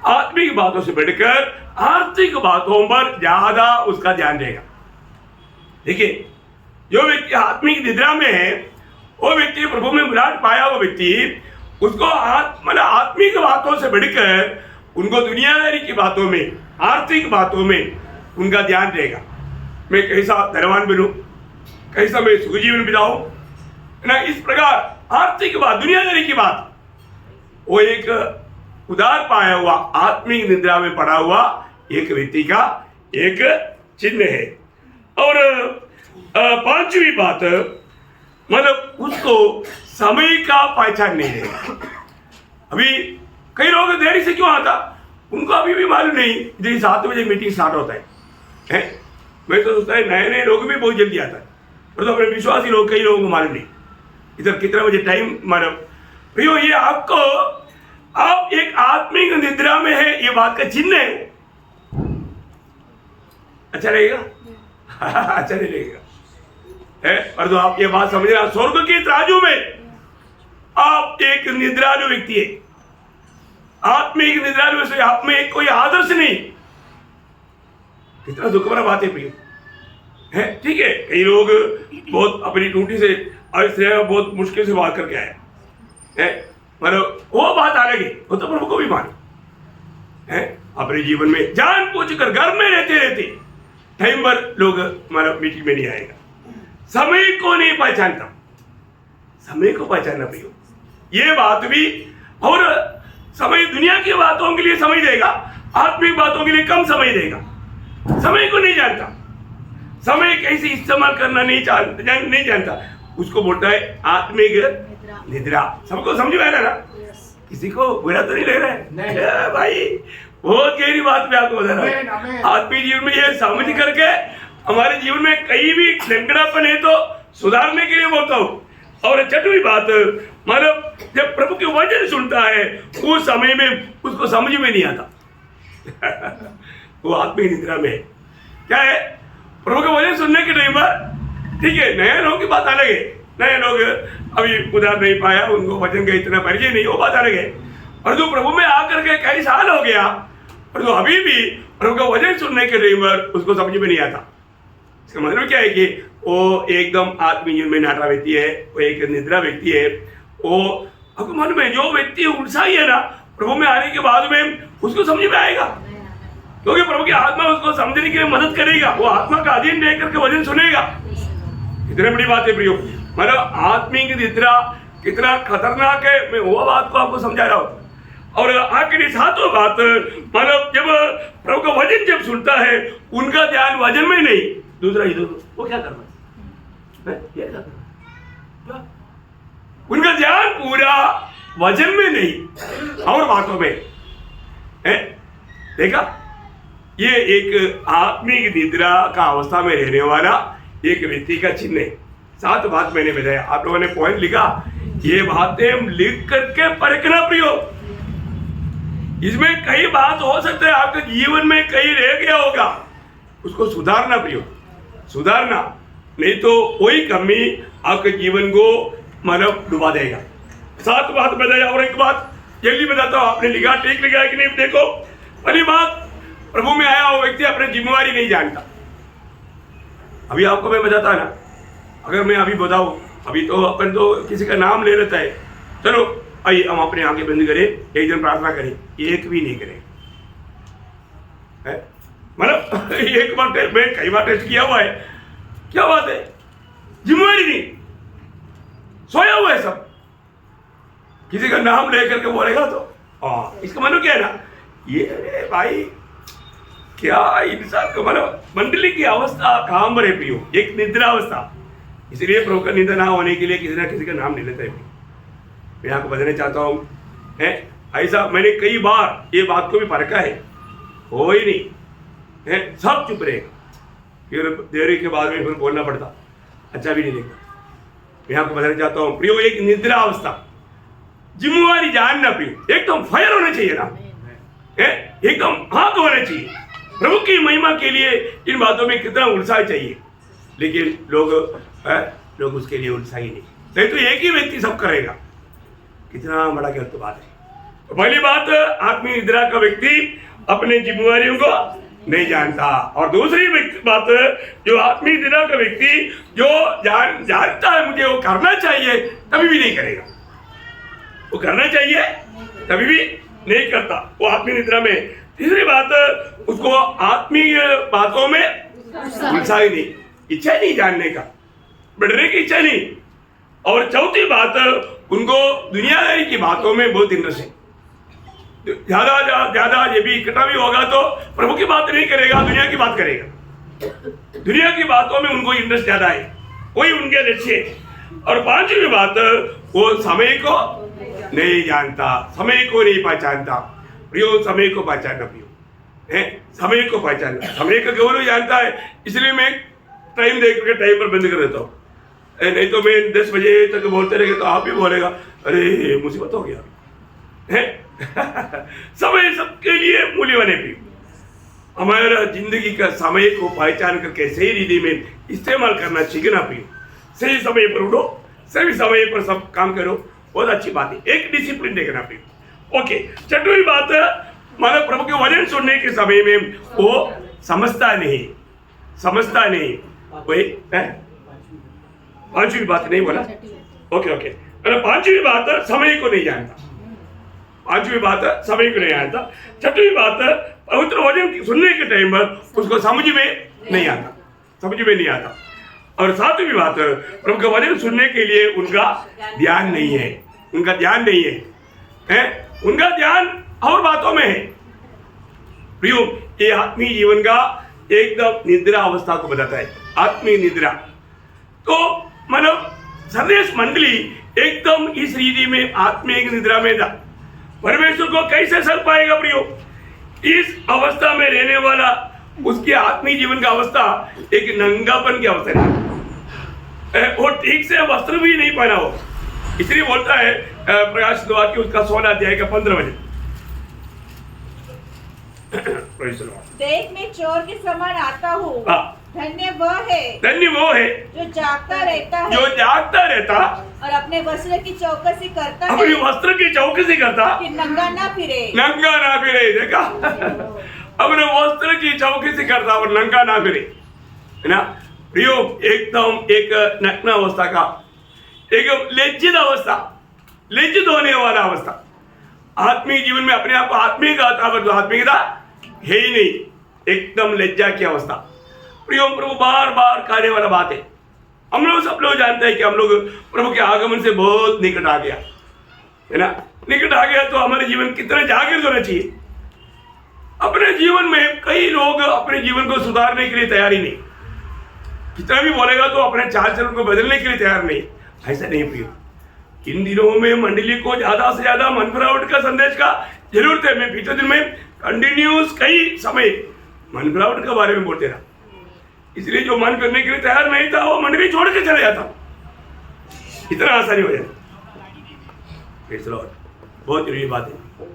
आत्मिक बातों से बढ़कर आर्थिक बातों पर ज्यादा उसका ध्यान रहेगा। देखिए, जो व्यक्ति आत्मिक निद्रा में है, वो व्यक्ति प्रभु में विराट पाया, वो व्यक्ति उसको मतलब आत्मिक बातों से बढ़कर उनको दुनियादारी की बातों में, आर्थिक बातों में उनका ध्यान रहेगा। मैं कैसा धनवान बनूं, कैसा मैं सुख जीवन बिताऊं ना, इस प्रकार आर्थिक बात, दुनियादारी की बात, वो एक उदार पाया हुआ आत्मिक निद्रा में पड़ा हुआ एक व्यक्ति का एक चिन्ह है। और पांचवी बात, मतलब उसको समय का पहचान नहीं है। अभी कई लोग देरी से क्यों आता, उनको अभी भी मालूम नहीं, जैसे 7 बजे मीटिंग स्टार्ट होता है। मैं तो सोचता है नए नए लोग भी बहुत जल्दी आता है, पर तो अपने विश्वासी लोग, कई लोगों को मालूम नहीं इधर कितना बजे टाइम। मतलब प्रियो, ये आपको, आप एक आत्मिक निद्रा में है, ये बात का चिन्ह है। अच्छा रहेगा? अच्छा नहीं रहेगा है, पर तो आप ये बात समझना, स्वर्ग के तराजू में आप एक निद्रालु व्यक्ति है। आत्मिक निद्रालु से आप में कोई आदर्श नहीं। कितना दुख भरा बात है प्रिय, है ठीक है। कई लोग बहुत अपनी ड्यूटी से बहुत मुश्किल से बात करके आए हैं, मतलब वो बात अलग है, वो तो प्रभु को भी माने है। अपने जीवन में जान पूछ कर घर में रहते रहते टाइम पर लोग हमारा मीटिंग में नहीं आएगा, समय को नहीं पहचानता। समय को पहचानना प्रियो, ये बात भी। और समय दुनिया की बातों के लिए समय देगा, आत्मिक बातों के लिए कम समय देगा। समय को नहीं जानता, समय कैसे इस्तेमाल करना नहीं जानता, उसको बोलता है आत्मिक निद्रा। सबको समझ में आ रहा है ना? किसी को बुरा तो नहीं ले रहा है भाई, बहुत गहरी बात मैं आपको बता रहा हूँ। आत्मिक जीवन में ये समझ करके हमारे जीवन में कहीं भी लंगड़ापन है तो सुधारने के लिए बोलता हूँ। और छठवीं बात, मतलब जब प्रभु के वचन सुनता है उस समय में उसको समझ में नहीं आता वो आत्मिक निद्रा में है। क्या है? प्रभु के वचन सुनने के टाइम पर ठीक है, नए लोगों की बात अलग है, नए लोग अभी उधार नहीं पाया, उनको वचन का इतना परिचय नहीं, वो बात अलग है। और जो प्रभु में आकर के कई साल हो गया और जो अभी भी प्रभु का वचन सुनने के टाइम पर उसको समझ में नहीं आता। इसका मतलब क्या है कि वो एकदम आत्मिक जीवन में नाटा व्यक्ति है, वो एक निद्रा व्यक्ति है। वो आपको मालूम है, जो व्यक्ति उत्साही है ना, प्रभु में आने के बाद में उसको समझ में आएगा, क्योंकि प्रभु की आत्मा उसको समझने के लिए मदद करेगा। वो आत्मा का अधीन रह करके वचन सुनेगा। इतनी बड़ी बात है प्रियो, मतलब आत्मिक निद्रा कितना खतरनाक है, मैं वो बात को आपको समझा रहा हूँ। और आखिरी सातों बात, मतलब जब प्रभु का वचन जब सुनता है, उनका ध्यान वचन में नहीं, दूसरा इधर, वो क्या करना है? ये क्या करना? उनका ध्यान पूरा वचन में नहीं और बातों में है। देखा, ये एक आत्मिक निद्रा का अवस्था में रहने वाला एक व्यक्ति का चिन्ह है। 7 बात मैंने बताया, आप लोगों ने पॉइंट लिखा, ये बातें लिख करके परखना प्रियो। इसमें कई बात हो सकते हैं आपके जीवन में कहीं रह गया होगा, उसको सुधारना प्रियो, सुधारना, नहीं तो वही कमी आपके जीवन को मतलब डुबा देगा। 7 बात बताया, और एक बात जल्दी बताता हूं, आपने लिखा, ठीक लिखा है कि नहीं? देखो, पहली बात, प्रभु में आया वो व्यक्ति अपनी जिम्मेवारी नहीं जानता। अभी आपको मैं बताता ना, अगर मैं अभी बताऊं, अभी तो अपन तो किसी का नाम ले लेता है, चलो आइए हम अपने आंखें बंद करें, एक दिन प्रार्थना करें, एक भी नहीं करें, मतलब एक बार मैं कई बार टेस्ट किया हुआ है, क्या बात है, जिम्मेवारी नहीं, सोया हुआ है सब, किसी का नाम लेकर के बोलेगा तो इसका मतलब क्या है ना, ये भाई क्या इंसान को मतलब मंडली की अवस्था काम रहे प्रियो, एक निद्रा अवस्था। इसलिए प्रभु का निंदा ना होने के लिए किसी ना किसी का नाम नहीं लेता है। मैं आपको बताना चाहता हूँ, ऐसा मैंने कई बार ये बात को भी परखा है, हो ही नहीं है, सब चुप रहेगा, फिर देरी के बाद में फिर बोलना पड़ता, अच्छा भी नहीं लगता। मैं आपको बताना चाहता हूँ प्रियो, एक निद्रा अवस्था, जिम्मेवारी जानना प्रियो, एकदम फायर होना चाहिए ना, एकदम हाथ होना चाहिए। प्रभु की महिमा के लिए इन बातों में कितना उत्साह चाहिए, लेकिन लोग उसके लिए उत्साही नहीं तो एक ही व्यक्ति सब करेगा, कितना बड़ा गलत बात है। तो पहली बात, आत्मिक निद्रा का व्यक्ति अपने जिम्मेवारियों को नहीं जानता, और दूसरी बात, जो आत्मिक निद्रा का व्यक्ति जो जानता है मुझे वो करना चाहिए, तभी भी नहीं करेगा, वो करना चाहिए तभी भी नहीं करता, वो आत्मिक निद्रा में। तीसरी बात, उसको आत्मीय बातों में उत्साह ही नहीं, इच्छा नहीं जानने का, बढ़ने की इच्छा नहीं। और चौथी बात, उनको दुनियादारी की बातों में बहुत इंटरेस्ट है, ज्यादा ये भी इकट्ठा भी होगा तो प्रभु की बात नहीं करेगा, दुनिया की बात करेगा, दुनिया की बातों में उनको इंटरेस्ट ज्यादा है, वही उनके लक्ष्य है। और पांचवी बात, वो समय को नहीं जानता, समय को नहीं पहचानता प्रियो, समय को पहचानना प्रियो, समय को पहचानना, समय का गौरव जानता है। इसलिए मैं टाइम देख के टाइम पर बंद कर देता हूँ, नहीं तो मैं 10 बजे तक बोलते रहेंगे तो आप भी बोलेगा अरे मुसीबत हो गया समय सबके लिए मूल्यवान है प्रियो, हमारा जिंदगी का समय को पहचान करके सही रीति में इस्तेमाल करना सीखना प्रियो। सही समय पर उठो, सही समय पर सब काम करो, बहुत अच्छी बात है, एक डिसिप्लिन देखना प्रियो। ओके, छठवीं बात, मतलब प्रभु के वचन सुनने के समय में वो समझता नहीं, वही पांचवी बात नहीं बोला, ओके, पांचवी बात, समय को नहीं जानता, पांचवी बात समय को नहीं जानता। छठवीं बात, पवित्र वचन सुनने के टाइम पर उसको समझ में नहीं आता। और सातवीं बात, प्रभु का वचन सुनने के लिए उनका ध्यान नहीं है, उनका ध्यान और बातों में है प्रियो। ये आत्मीय जीवन का एकदम निद्रा अवस्था को बताता है, आत्मीय निद्रा। तो मतलब संदेश मंडली एकदम इस रीति में आत्मीय निद्रा में था, परमेश्वर को कैसे सल पाएगा प्रियो? इस अवस्था में रहने वाला उसके आत्मीय जीवन का अवस्था एक नंगापन की अवस्था है, वो ठीक से वस्त्र भी नहीं पहना हो। इसलिए बोलता है प्रकाश द्वार की उसका 16 अध्याय का 15 वचन, देख मैं चोर के समान आता हूँ, धन्य वो है जो जागता रहता और अपने वस्त्र की चौकसी करता कि नंगा ना फिरे। देखा, अपने वस्त्र की चौकसी करता और नंगा ना फिरे, है ना प्रियो। एकदम एक नग्न अवस्था का, एक लज्जित अवस्था, लज्जित होने वाला अवस्था। आत्मिक जीवन में अपने आप को आत्मिक आत्मिकता है ही नहीं, एकदम लज्जा की अवस्था प्रियो। प्रभु बार बार कहने वाला बात है, हम लोग सब लोग जानते हैं कि हम लोग प्रभु के आगमन से बहुत निकट आ गया, है ना, निकट आ गया तो हमारे जीवन कितना जागृत होना चाहिए। अपने जीवन में कई लोग अपने जीवन को सुधारने के लिए तैयार ही नहीं, कितना भी बोलेगा तो अपने चाल चलन को बदलने के लिए तैयार नहीं। ऐसा नहीं प्रियो, इन दिनों में मंडली को ज्यादा से ज्यादा मन फिरावट का संदेश का जरूरत है। मैं बीते दिन में कंटिन्यूस कई समय मन फिरावट के बारे में बोलते रहा, इसलिए जो मन करने के लिए तैयार नहीं था वो मंडली छोड़ के चले जाता, इतना आसानी हो जाता। बहुत जरूरी बात है,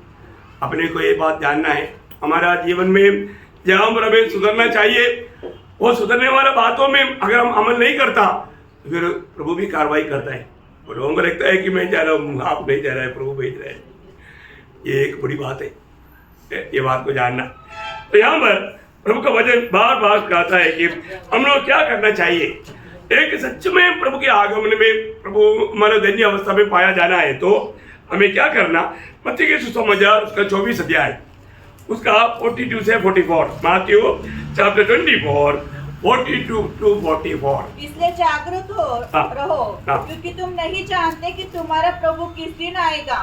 अपने को ये बात जानना है, हमारा जीवन में जहाँ पर हमें सुधरना चाहिए वो सुधरने वाला बातों में अगर हम अमल नहीं करता तो फिर प्रभु भी कार्रवाई करता है। और लोगों को लगता है कि मैं जा रहा हूँ, आप नहीं जा रहा है, प्रभु भेज रहे हैं। ये एक बड़ी बात है, ये बात को जानना। तो यहाँ पर प्रभु का वचन बार बार कहता है कि हम लोग क्या करना चाहिए। एक सच में प्रभु के आगमन में प्रभु हमारे धन्य अवस्था में पाया जाना है तो हमें क्या करना। मत्ती के सुसमाचार उसका 24 अध्याय उसका 42 से 44, मैथ्यू चैप्टर 24 42 to 44। इसलिए जागरूक रहो क्योंकि तुम नहीं जानते कि तुम्हारा प्रभु किस दिन आएगा।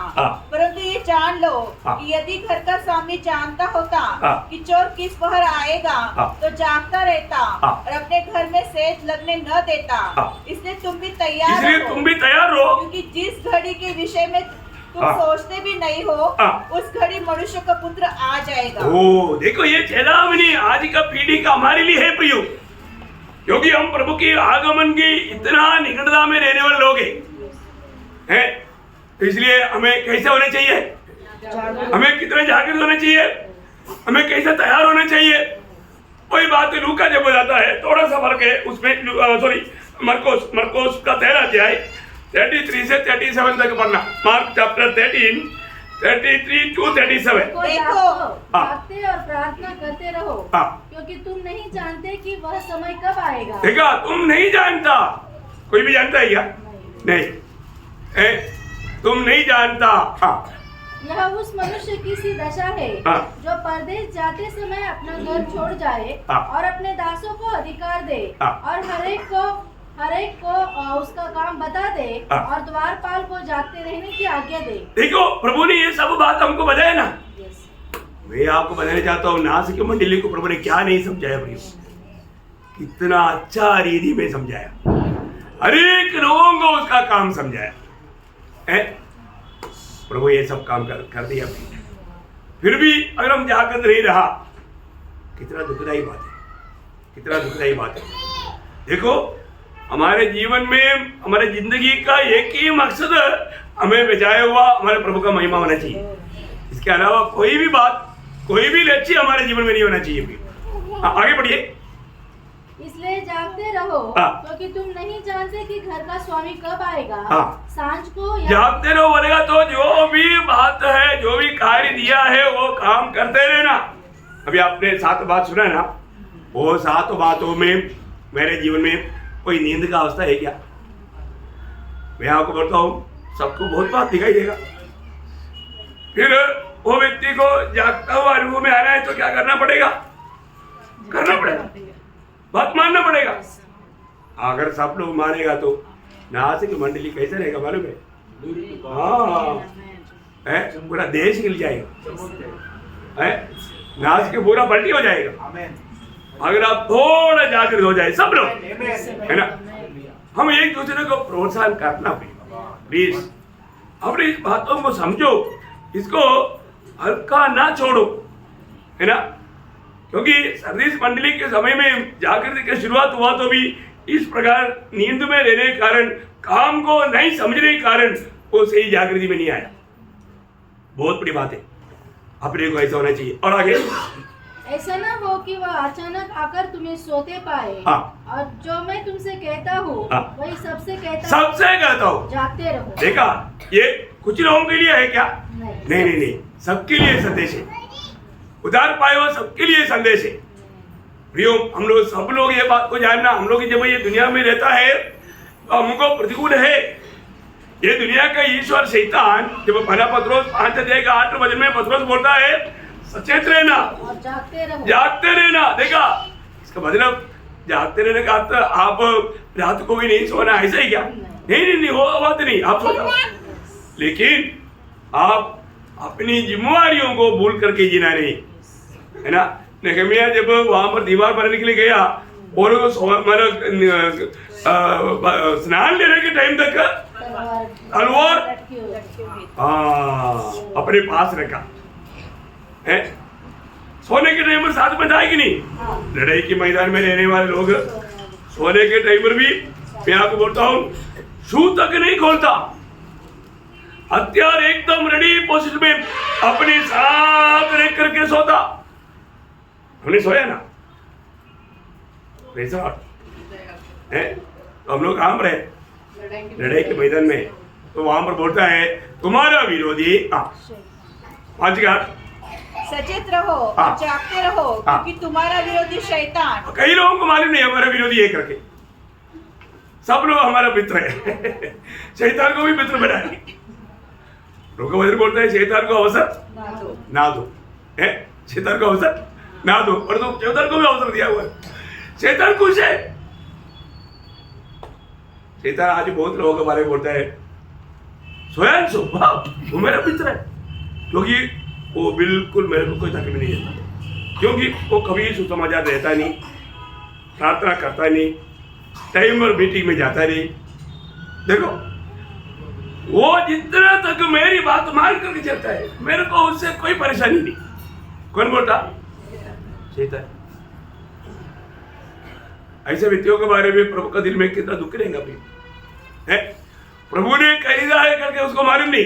परंतु ये जान लो कि यदि घर का स्वामी जानता होता कि चोर किस पहर आएगा तो जागता रहता और अपने घर में सेज लगने न देता। इसलिए तुम भी तैयार रहो क्योंकि जिस घड़ी के विषय में तुम सोचते भी नहीं हो उस घड़ी मनुष्य का पुत्र आ जाएगा। ओ देखो, ये चेतावनी आज का पीढ़ी का हमारे लिए है प्रियो, क्योंकि हम प्रभु के आगमन की इतना निकटता में रहने वाले लोग हैं। इसलिए हमें कैसे होना चाहिए, हमें कितना जागृत होना चाहिए, हमें कैसे तैयार होना चाहिए। वही बात लूका जब बताता है, थोड़ा सा फर्क है उसमें, मरकोस का 13 अध्याय 33 से 37 तक पढ़ना। Mark chapter 13 33 to 37। जागते और प्रार्थना करते रहो क्योंकि तुम नहीं जानते कि वह समय कब आएगा। देखा, तुम नहीं जानता, कोई भी जानता है क्या? नहीं, तुम नहीं जानता। यह उस मनुष्य की सी दशा है जो परदेश जाते समय अपना घर छोड़ जाए और अपने दासों को अधिकार दे और हर एक को उसका काम बता दे और द्वारपाल को जागते रहने की आज्ञा दे। देखो, प्रभु ने ये सब बात हमको बताया ना। मैं आपको बताना चाहता हूँ, नासिक मंडली को प्रभु ने क्या नहीं समझाया भाई, कितना अच्छा रीति में समझाया, हर एक लोगों को उसका काम समझाया। प्रभु ये सब काम कर दिया, फिर भी अगर हम जागृत नहीं रहा, कितना दुखदायी बात है, कितना दुखदायी बात है। देखो, हमारे जीवन में हमारे जिंदगी का एक ही मकसद हमें बचाया हुआ हमारे प्रभु का महिमा होना चाहिए। इसके अलावा कोई भी बात, कोई भी लक्ष्य हमारे जीवन में नहीं होना चाहिए। आगे बढ़िए। इसलिए जागते रहो क्योंकि तुम नहीं जानते कि घर का स्वामी कब आएगा। सांझ को जागते रहो बोलेगा तो जो भी बात है, जो भी कार्य दिया है वो काम करते रहना। अभी आपने 7 बात सुना ना, वो 7 बातों में मेरे जीवन में कोई नींद का अवस्था है क्या? मैं आपको बोलता हूँ, सबको बहुत बात दिखाई देगा। फिर वो व्यक्ति को जागता हुआ अनुभव में आना है तो क्या करना पड़ेगा? करना पड़ेगा, बात मानना पड़ेगा। अगर सब लोग मानेगा तो नासिक मंडली कैसे रहेगा मालूम है? पूरा देश हिल जाएगा, नासिक पूरा पलटी हो जाएगा अगर आप थोड़ा जागृत हो जाए सब लोग, है ना। हम एक दूसरे को प्रोत्साहन करना प्लीज, अपनी इस बातों को समझो, इसको हल्का ना छोड़ो, है ना। क्योंकि सर्विस मंडली के समय में जागृति की शुरुआत हुआ तो भी इस प्रकार नींद में रहने के कारण, काम को नहीं समझने के कारण वो सही जागृति में नहीं आया। बहुत बड़ी बात है, अपने को ऐसा होना चाहिए। और आगे, ऐसा ना हो कि वह अचानक आकर तुम्हें सोते पाए। और जो मैं तुमसे कहता हूँ वही सबसे कहता हूँ, जागते रहो। देखा, ये कुछ लोगों के लिए है क्या? नहीं, सबके लिए संदेश है, उधार पाए हुआ सबके लिए संदेश है। प्रियो, हम लोग सब लोग ये बात को जानना, हम लोग जब ये दुनिया में रहता है तो हमको प्रतिकूल है। ये दुनिया का ईश्वर शैतान, जब पहला पत्रोस 5:8 में पत्रोस बोलता है सचेत रहना और जागते रहना। देखा, इसका मतलब जागते रहने का अर्थ आप रात को भी नहीं सोना, ऐसा ही क्या? नहीं, वो बात नहीं, आप सो जाओ, लेकिन आप अपनी जिम्मेवारियों को भूल करके जीना नहीं, है ना। नेहमिया जब वहां पर दीवार बनाने के लिए गया और मतलब स्नान लेने के टाइम तक तलवार अपने पास रखा है। सोने के टाइम पर साथ में जाएगी नहीं। लड़ाई के मैदान में रहने वाले लोग सोने के टाइम पर भी मैं आपको बोलता हूँ शू तक नहीं खोलता, हथियार एकदम रेडी पोजीशन में अपने साथ रख करके सोता। हमने सोया ना है, तो हम लोग कहाँ पर है? लड़ाई के मैदान में। तो वहां पर बोलता है तुम्हारा विरोधी सचेत रहो और जागते रहो क्योंकि तुम्हारा विरोधी शैतान। कई लोगों को मालूम नहीं हमारा विरोधी है करके, सब लोग हमारा मित्र है। शैतान को भी मित्र बनाए। लोग वजन बोलता है शैतान को अवसर ना दो, है शैतान को अवसर ना दो, और तो शैतान को भी अवसर दिया हुआ है। शैतान खुश है। शैतान आज बहुत लोगों के बारे में बोलता है स्वयं सो वो मेरा मित्र है, क्योंकि वो बिल्कुल मेरे को कोई तकलीफ नहीं देता, क्योंकि वो कभी सुसमाचार रहता नहीं, प्रार्थना करता नहीं, टाइम और मीटिंग में जाता नहीं। देखो वो जितना तक मेरी बात मान करके चलता है, मेरे को उससे कोई परेशानी नहीं। कौन बोलता? शैतान। ऐसे व्यक्तियों के बारे में प्रभु का दिल में कितना दुख रहेगा भाई, है? प्रभु ने कह दिया है करके उसको मालूम नहीं,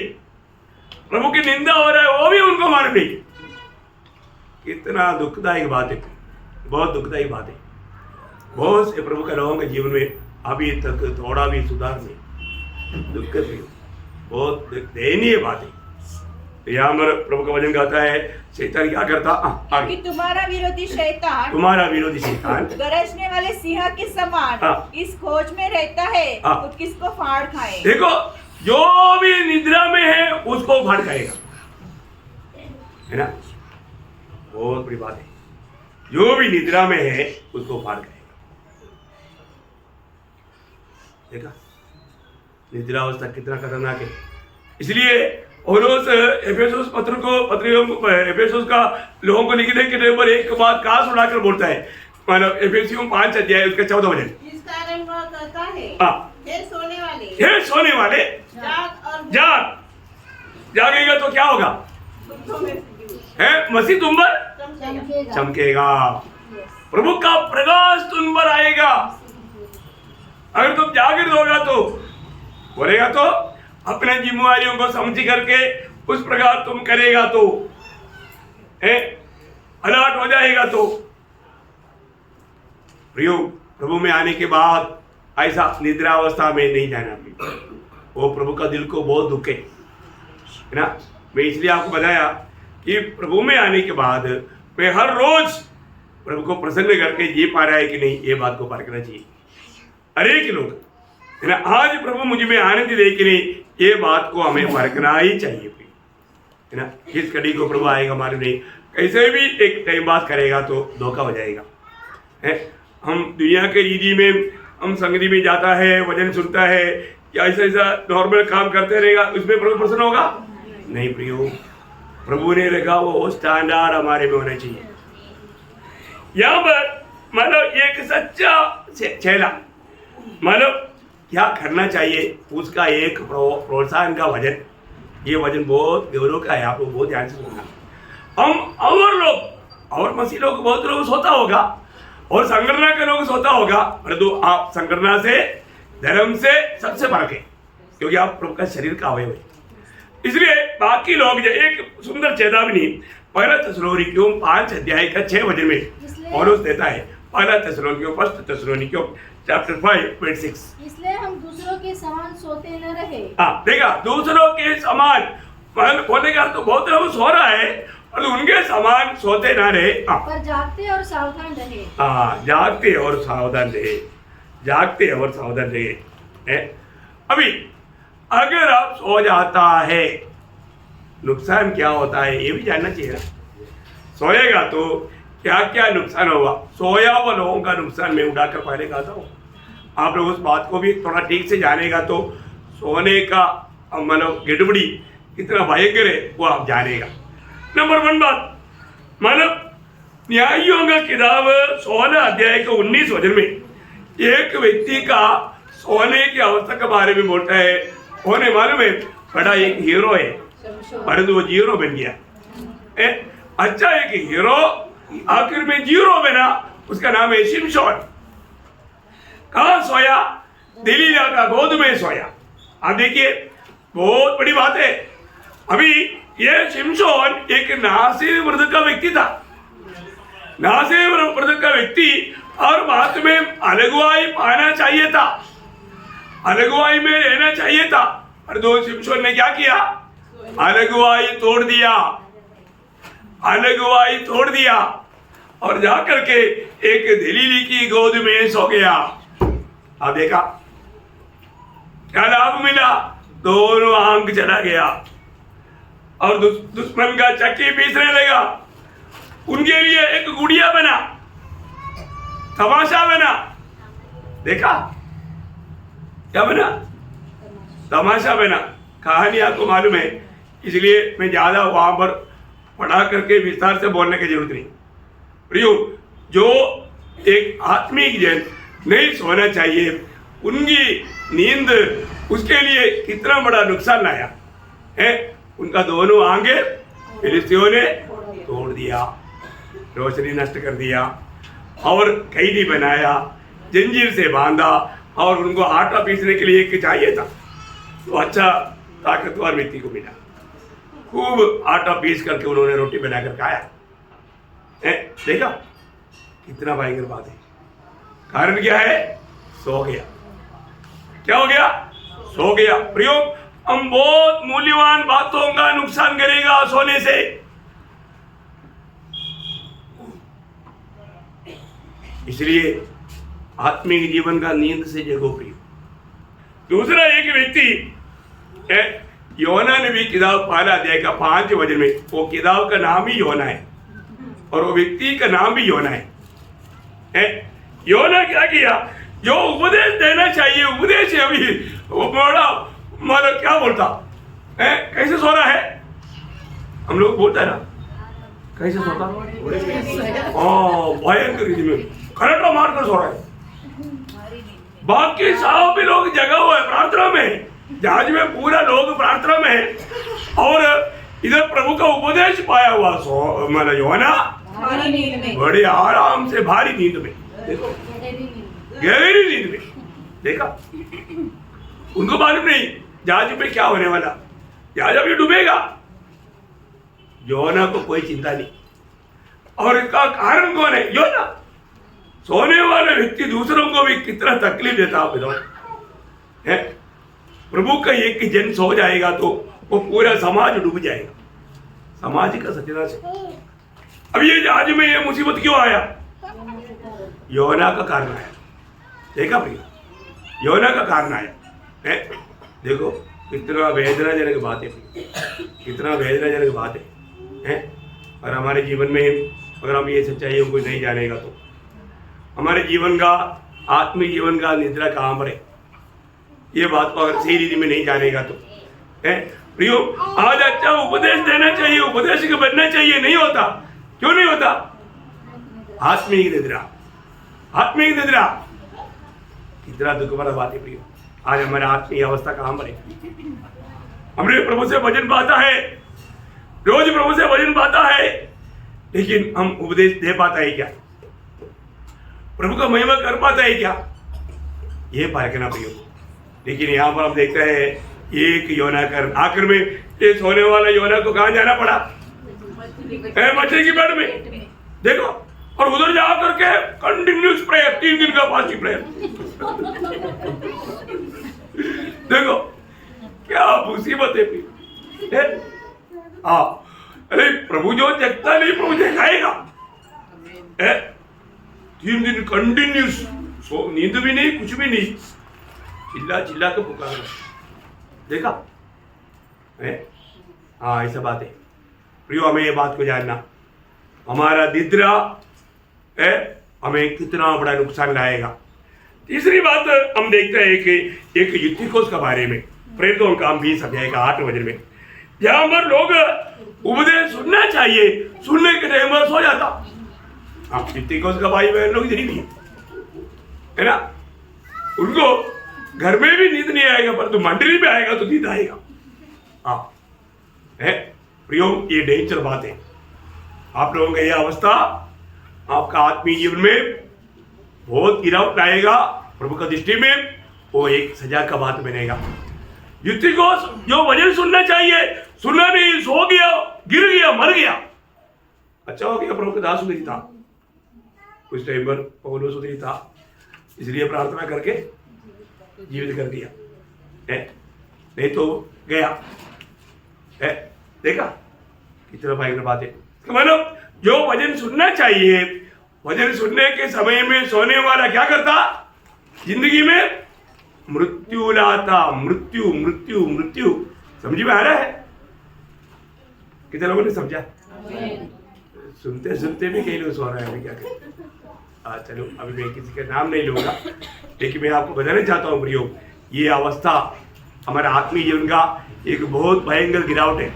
प्रभु की निंदा हो रहा है वो भी उनको मालूम नहीं। कितना दुखदायक बात है, बहुत दुखदायक बात है। बहुत से प्रभु के लोगों के जीवन में अभी तक थोड़ा भी सुधार नहीं, दुख भी, बहुत दयनीय बात है। यहाँ पर प्रभु का वचन कहता है शैतान क्या करता? कि तुम्हारा विरोधी शैतान गरजने वाले सिंह के समान इस खोज में रहता है तो किसको फाड़ खाए। देखो जो भी निद्रा में है उसको फाड़ खाएगा, है ना। बहुत बड़ी बात है, जो भी निद्रा में है उसको फाड़ खाएगा। देखा निद्रावस्था कितना खतरनाक है। इसलिए और उस एफेसुस पत्र को एफेसुस का लोगों को लिखने के टाइम पर एक बात काश उड़ाकर बोलता है, मतलब एफेसियों 5 अध्याय उसका 14 वचन। इस कारण वह कहता है हे सोने वाले जाग। जागेगा तो क्या होगा? है मसीह तुम पर चमकेगा, प्रभु का प्रकाश तुम पर आएगा। अगर तुम जागृत होगा तो बोलेगा तो अपने जिम्मेवारियों को समझ करके उस प्रकार तुम करेगा तो अलर्ट हो जाएगा। तो प्रियो प्रभु में आने के बाद ऐसा निद्रावस्था में नहीं जाना। वो प्रभु का दिल को बहुत दुख है ना। मैं इसलिए आपको बताया कि प्रभु में आने के बाद मैं हर रोज प्रभु को प्रसन्न करके जी पा रहा है कि नहीं, ये बात को परखना चाहिए हर एक लोग, है ना। आज प्रभु मुझे में आनंद दे कि नहीं, ये बात को हमें परखना ही चाहिए, है ना। किस कड़ी को प्रभु आएगा मालूम नहीं, कैसे भी एक टाइम पास करेगा तो धोखा हो जाएगा, है। हम दुनिया के रीति में हम संगति में जाता है, वचन सुनता है, या ऐसा नॉर्मल काम करते रहेगा, उसमें प्रभु प्रसन्न होगा नहीं। प्रियो प्रभु ने रखा वो स्टैंडर्ड हमारे में होना चाहिए। यहाँ पर मानो एक सच्चा चेला मानो क्या करना चाहिए, उसका एक प्रोत्साहन का वजन, ये वजन बहुत गौरव का है। आप लोग बहुत ध्यान से सुनना। हम और मसीह लोग बहुत लोग सोता होगा और संगठना के लोग सोता होगा, परंतु आप संगठना से धर्म से सबसे फर्क है, क्योंकि आप प्रभु का शरीर का अवयव है। इसलिए बाकी लोग एक सुंदर चेतावनी पहला थिस्सलुनीकियों 5 अध्याय का 6 वचन में पौलुस देता है। पहला थिस्सलुनीकियों चैप्टर 5:6। इसलिए हम दूसरों के समान सोते न रहे। देखा, दूसरों के समान बोलने का तो बहुत लोग सो रहा है और उनके समान सोते ना रहे, पर जागते और सावधान रहे। जागते और सावधान रहे, जागते और सावधान रहे। अभी अगर आप सो जाता है नुकसान क्या होता है ये भी जानना चाहिए ना। सोएगा तो क्या क्या नुकसान होगा, सोया हुआ लोगों का नुकसान मैं उठाकर पहले कहता हूँ। आप लोग उस बात को भी थोड़ा ठीक से जानेगा तो सोने का मतलब गड़बड़ी कितना भयंकर है वो आप जानेगा। नंबर 1 बात, मतलब न्यायों का किताब 16 अध्याय के 19 वचन में एक व्यक्ति का सोने की अवस्था के बारे में बोलता है। होने मालूम है बड़ा एक हीरो है, परंतु वो जीरो बन गया। अच्छा एक हीरो आखिर में जीरो बना, उसका नाम है शिमशोन। कहाँ सोया? दिलीला का गोद में सोया। आप देखिए बहुत बड़ी बात है। अभी ये शिमशोन एक नासिर मृद का व्यक्ति था, नासिर मृद का व्यक्ति, और बाद में अलगवाई पाना चाहिए था, अलगवाई में रहना चाहिए था, और दो शिमशोन ने क्या किया? अलगवाई तोड़ दिया, अलगवाई तोड़ दिया और जाकर के एक दलीली की गोद में सो गया। आप देखा क्या लाभ मिला? दोनों आंख चला गया और दुश्मन का चक्की पीसने लगा। उनके लिए एक गुड़िया बना, तमाशा बना। देखा क्या बना? तमाशा बना। कहानी आपको मालूम है, इसलिए मैं ज्यादा वहां पर पढ़ा करके विस्तार से बोलने की जरूरत नहीं। प्रियो, जो एक आत्मिक जन नहीं सोना चाहिए, उनकी नींद उसके लिए कितना बड़ा नुकसान लाया है। उनका दोनों आंखें फिलिस्तीनियों ने तोड़ दिया, रोशनी नष्ट कर दिया और कैदी बनाया, जंजीर से बांधा, और उनको आटा पीसने के लिए एक चाहिए था, तो अच्छा ताकतवर व्यक्ति को मिला। खूब आटा पीस करके उन्होंने रोटी बनाकर खाया। देखा कितना भयंकर बात है। कारण क्या है? सो गया। क्या हो गया? सो गया। प्रियो, हम बहुत मूल्यवान बातों का नुकसान करेगा सोने से। इसलिए आत्मिक जीवन का नींद से जगो प्रियो। दूसरा एक व्यक्ति योना ने भी किताब 15 अध्याय का 5 वचन में, वो किताब का नाम ही योना है और वो व्यक्ति का नाम भी योना है। योना क्या किया? जो उपदेश देना चाहिए, उपदेश है। अभी वो बड़ा मतलब क्या बोलता है? कैसे सो रहा है? हम लोग बोलता है ना, कैसे सोता? भयंकर रीति में खरटा मार कर सो रहा है। बाकी साहब भी लोग जगा हुआ है प्रार्थना में, जहाज में पूरा लोग प्रार्थना में है, और इधर प्रभु का उपदेश पाया हुआ मतलब योना बड़े आराम से भारी नींद में, देखो गहरी नींद में। देखा, उनको मालूम नहीं जहाज में क्या होने वाला, जहाज अभी डूबेगा। योना को कोई चिंता नहीं। और इसका कारण कौन है? योना। सोने वाला व्यक्ति दूसरों को भी कितना तकलीफ देता आप है। प्रभु का एक जन सो जाएगा तो वो पूरा समाज डूब जाएगा, समाज का सत्यानाश है। अब ये जहाज में ये मुसीबत क्यों आया? योना का कारण आया। देखा भैया, योना का कारण आया है। देखो कितना वेदनाजनक बात है, कितना वेदनाजनक बात है। और हमारे जीवन में अगर हम ये सच्चाइयों को नहीं जानेगा तो हमारे जीवन का, आत्मिक जीवन का निद्रा कहाँ पर है, ये बात को अगर सही रीति में नहीं जानेगा तो प्रियो, आज अच्छा उपदेश देना चाहिए, उपदेश बनना चाहिए, नहीं होता। क्यों नहीं होता? आत्मिक निद्रा, आत्मिक निद्रा। कितना दुख भरा बात है प्रियो। आज हमारे आत्मीय अवस्था कहाँ पर है? हमने प्रभु से वचन पाता है, रोज प्रभु से वचन पाता है, लेकिन हम उपदेश दे पाता है क्या? प्रभु का महिमा कर पाता है क्या? ये परखना प्रियो। लेकिन यहाँ पर हम देखते हैं एक योना कर, आखिर में ये सोने वाला योना को कहाँ जाना पड़ा? मछली की पेट में। देखो, और उधर जा करके कंटिन्यूस प्रेयर, 3 दिन का फास्टिंग प्रेयर। देखो क्या मुसीबत है। अरे प्रभु जो जगता नहीं, प्रभु दिखाएगा। 3 दिन कंटिन्यूस, नींद भी नहीं, कुछ भी नहीं, चिल्ला चिल्ला के पुकारना। देखा है? हाँ, ऐसा बात है प्रियो। हमें ये बात को जानना, हमारा निद्रा है हमें कितना बड़ा नुकसान लाएगा। तीसरी बात हम देखते हैं कि एक युथिकोस के बारे में, प्रेरितों का काम 20 अध्याय का 8 वचन में, जहां पर लोग उपदेश सुनना चाहिए, सुनने के टाइम पर सो जाता। आप इतिकोस का भाई बहन लोग इधर ही नहीं है ना, उनको घर में भी नींद नहीं आएगा, पर तो मंडली में आएगा तो नींद आएगा। हाँ है प्रियो, ये डेंजर बात है। आप लोगों का यह अवस्था आपका आत्मीय जीवन में बहुत गिरावट लाएगा। प्रभु का दृष्टि में वो एक सजा का बात बनेगा। युक्ति को जो वचन सुनना चाहिए सुनना नहीं, सो गया, गिर गया, मर गया। अच्छा हो गया प्रभु का दास उधर था, उस टाइम पर पौलुस उधर था, इसलिए प्रार्थना करके जीवित कर दिया है, नहीं तो गया है। देखा कितना भयंकर बात है। मतलब जो वचन सुनना चाहिए, वचन सुनने के समय में सोने वाला क्या करता, जिंदगी में मृत्यु लाता। मृत्यु मृत्यु मृत्यु, समझ में आ रहा है? कितने लोगों ने समझा? सुनते सुनते भी कई लोग सो रहे हैं। अभी क्या करें? चलो अभी मैं किसी का नाम नहीं लूंगा, लेकिन मैं आपको बताना चाहता हूँ प्रियो, ये अवस्था हमारे आत्मीय जीवन का एक बहुत भयंकर गिरावट है,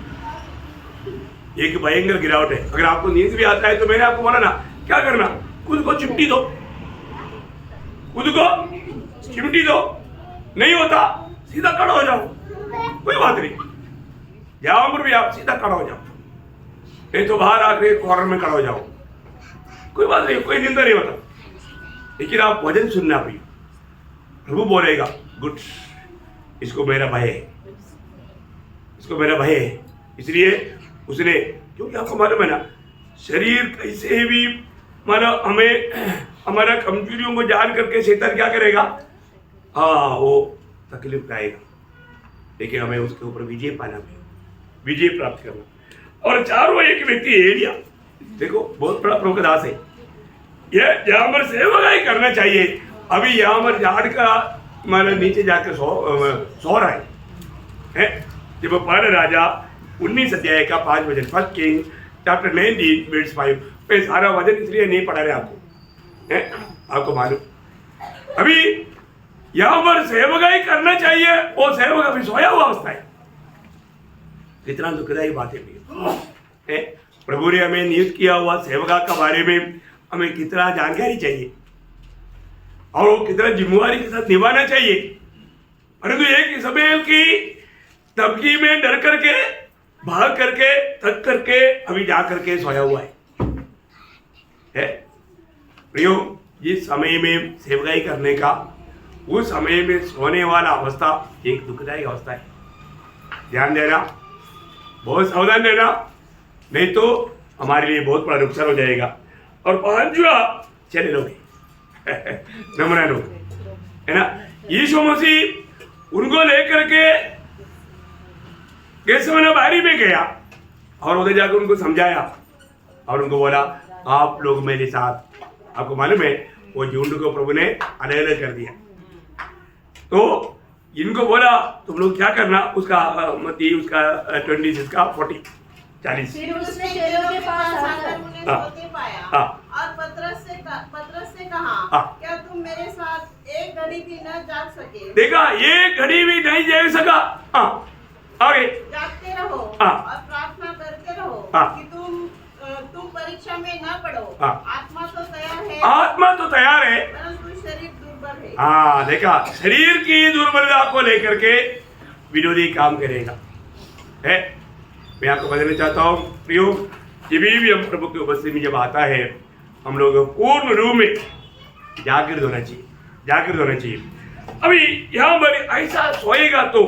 एक भयंकर गिरावट है। अगर आपको नींद भी आता है तो मैंने आपको बोला ना, क्या करना, खुद को चिमटी दो, खुद को चिमटी दो। नहीं होता सीधा खड़ा हो जाओ, कोई बात नहीं, जहां पर भी आप सीधा खड़ा हो जाओ, नहीं तो बाहर आकर कॉर्नर में खड़ा हो जाओ, कोई बात नहीं, कोई निंदा नहीं होता। लेकिन आप वचन सुनना भी, प्रभु बोलेगा गुड, इसको मेरा भय है, इसको मेरा भय है। इसलिए उसने, क्योंकि आपको मालूम है ना, शरीर कैसे भी मानो हमें हमारा कमजोरियों को जान करके शैतान क्या करेगा, हाँ वो तकलीफ आएगा, लेकिन हमें उसके ऊपर विजय पाना है, विजय प्राप्त करना। और चारों एक व्यक्ति एलिया, देखो बहुत बड़ा प्रभु का दास है, ये यहाँ पर सेवकाई करना चाहिए। अभी यहाँ पर झाड़ का मानो नीचे जाकर सो रहा है। जब पढ़ राजा 19 अध्याय का 5 वचन, 1 किंग चैप्टर 19 वर्स 5, पे सारा वचन इसलिए नहीं पढ़ा रहे आपको, आपको मालूम। अभी यहाँ पर सेवकाई करना चाहिए, वो सेवक अभी सोया हुआ अवस्था है। कितना दुखदायी बात है। प्रभु ने हमें नियुक्त किया हुआ सेवका के बारे में हमें कितना जानकारी चाहिए और वो कितना जिम्मेवारी के साथ निभाना चाहिए। परंतु एक समय की धमकी में डर करके, भाग करके, थक करके अभी जा करके सोया हुआ है। प्रियो, जिस समय में सेवकाई करने का, उस समय में सोने वाला अवस्था एक दुखदायी अवस्था है। ध्यान देना, बहुत सावधान रहना, नहीं तो हमारे लिए बहुत बड़ा नुकसान हो जाएगा। और 5वां चले लोग नमूना लोग है ना, यीशु मसीह उनको लेकर के गेत्सेमने बारी में गया और उधर जाकर उनको समझाया और उनको बोला, आप लोग मेरे साथ। आपको मालूम है वो झुंड को प्रभु ने अलग अलग कर दिया, तो इनको बोला तुम लोग क्या करना, उसका मती उसका 26 का 40। फिर उसने चेलों के पास आकर उन्हें सोते पाया और पतरस से कहा, क्या तुम मेरे साथ एक घड़ी भी न जाग सके? देखा, एक घड़ी भी नहीं जाग सका। आगे जागते रहो और प्रार्थना करते रहो कि तुम परीक्षा में न पड़ो। आत्मा तो तैयार है, आत्मा तो तैयार है, परंतु शरीर दुर्बल है। हाँ देखा, शरीर की दुर्बलता को लेकर के विरोधी काम करेगा है। मैं आपको बताना चाहता हूँ प्रियो, जब भी हम प्रभु की उपस्थिति में जब आता है, हम लोग पूर्ण रूप में जागृत होना चाहिए, जागृत होना चाहिए। अभी यहाँ पर ऐसा सोएगा तो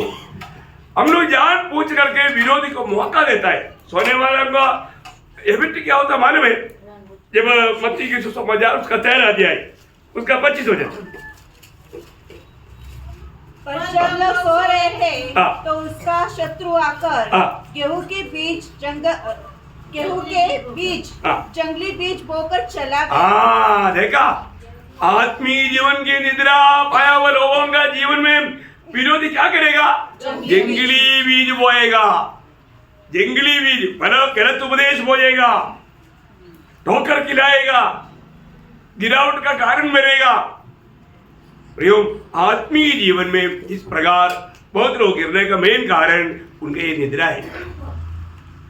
हम लोग जान पूछ करके विरोधी को मौका देता है। सोने वाला का हैबिट क्या होता मालूम है, जब मत्ती की सुसमाचार उसका 13 अध्याय उसका 25 हो जाता। पर जब लोग सो रहे थे तो उसका शत्रु आकर गेहूं के बीच जंगली बीज बोकर चला गया। देखा, आत्मीय जीवन की निद्रा पाया हुआ लोगों का जीवन में विरोधी क्या करेगा, जंगली बीज बोएगा, जंगली बीज गलत उपदेश बोएगा, ठोकर खिलाएगा, गिरावट का कारण बनेगा। प्रियो, आत्मीय जीवन में इस प्रकार बहुत लोग गिरने का मेन कारण उनके ये निद्रा है।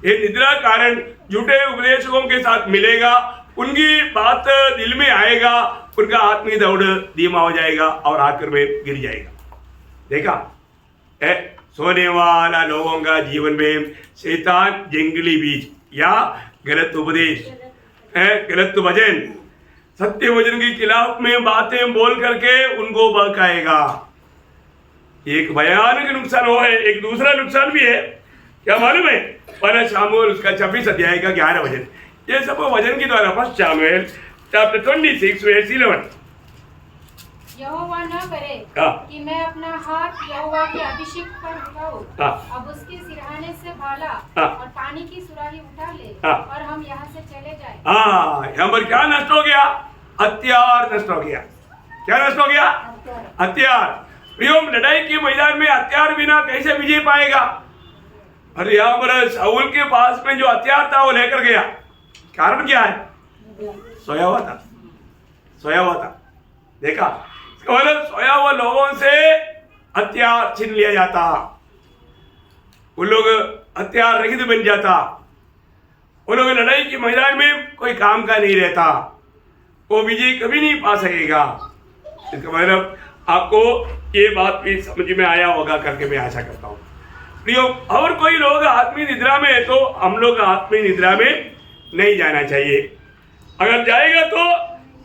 ये निद्रा कारण झूठे उपदेशकों के साथ मिलेगा, उनकी बात दिल में आएगा, उनका आत्मिक दौड़ धीमा हो जाएगा और आखिर में गिर जाएगा। देखा सोने वाला लोगों का जीवन में शैतान जंगली बीज या गलत उपदेश गलत वचन सत्य वचन के खिलाफ में बातें बोल करके उनको बहकाएगा। एक भयानक नुकसान वो है, एक दूसरा नुकसान भी है, क्या मालूम है? 1 शामुएल उसका 26 अध्याय का 11 वचन, ये सब वचन के द्वारा 1 शामुएल चैप्टर 26 वर्स 11। यहोवा न करे कि मैं अपना हाथ यहोवा के अभिषेक पर उठाऊं, अब उसके सिरहाने से भाला और पानी की सुराही उठा ले और हम यहाँ से चले जाएं। यहाँ पर क्या नष्ट हो गया? हथियार नष्ट हो गया। क्या नष्ट हो गया? हथियार। प्रियो, लड़ाई के मैदान में हथियार बिना कैसे विजय पाएगा? अरे यहाँ पर शाऊल के पास में जो हथियार था वो लेकर गया, कारण क्या है? सोया हुआ था, सोया हुआ था। देखा, केवल सोया हुआ लोगों से हथियार छीन लिया जाता, उन लोग हथियार रहित बन जाता, उन लोग लड़ाई के मैदान में कोई काम का नहीं रहता, वो विजय कभी नहीं पा सकेगा। इसका मतलब आपको ये बात भी समझ में आया होगा करके मैं आशा करता हूँ। प्रियो, और कोई लोग आत्मीय निद्रा में है तो हम लोग आत्मीय निद्रा में नहीं जाना चाहिए। अगर जाएगा तो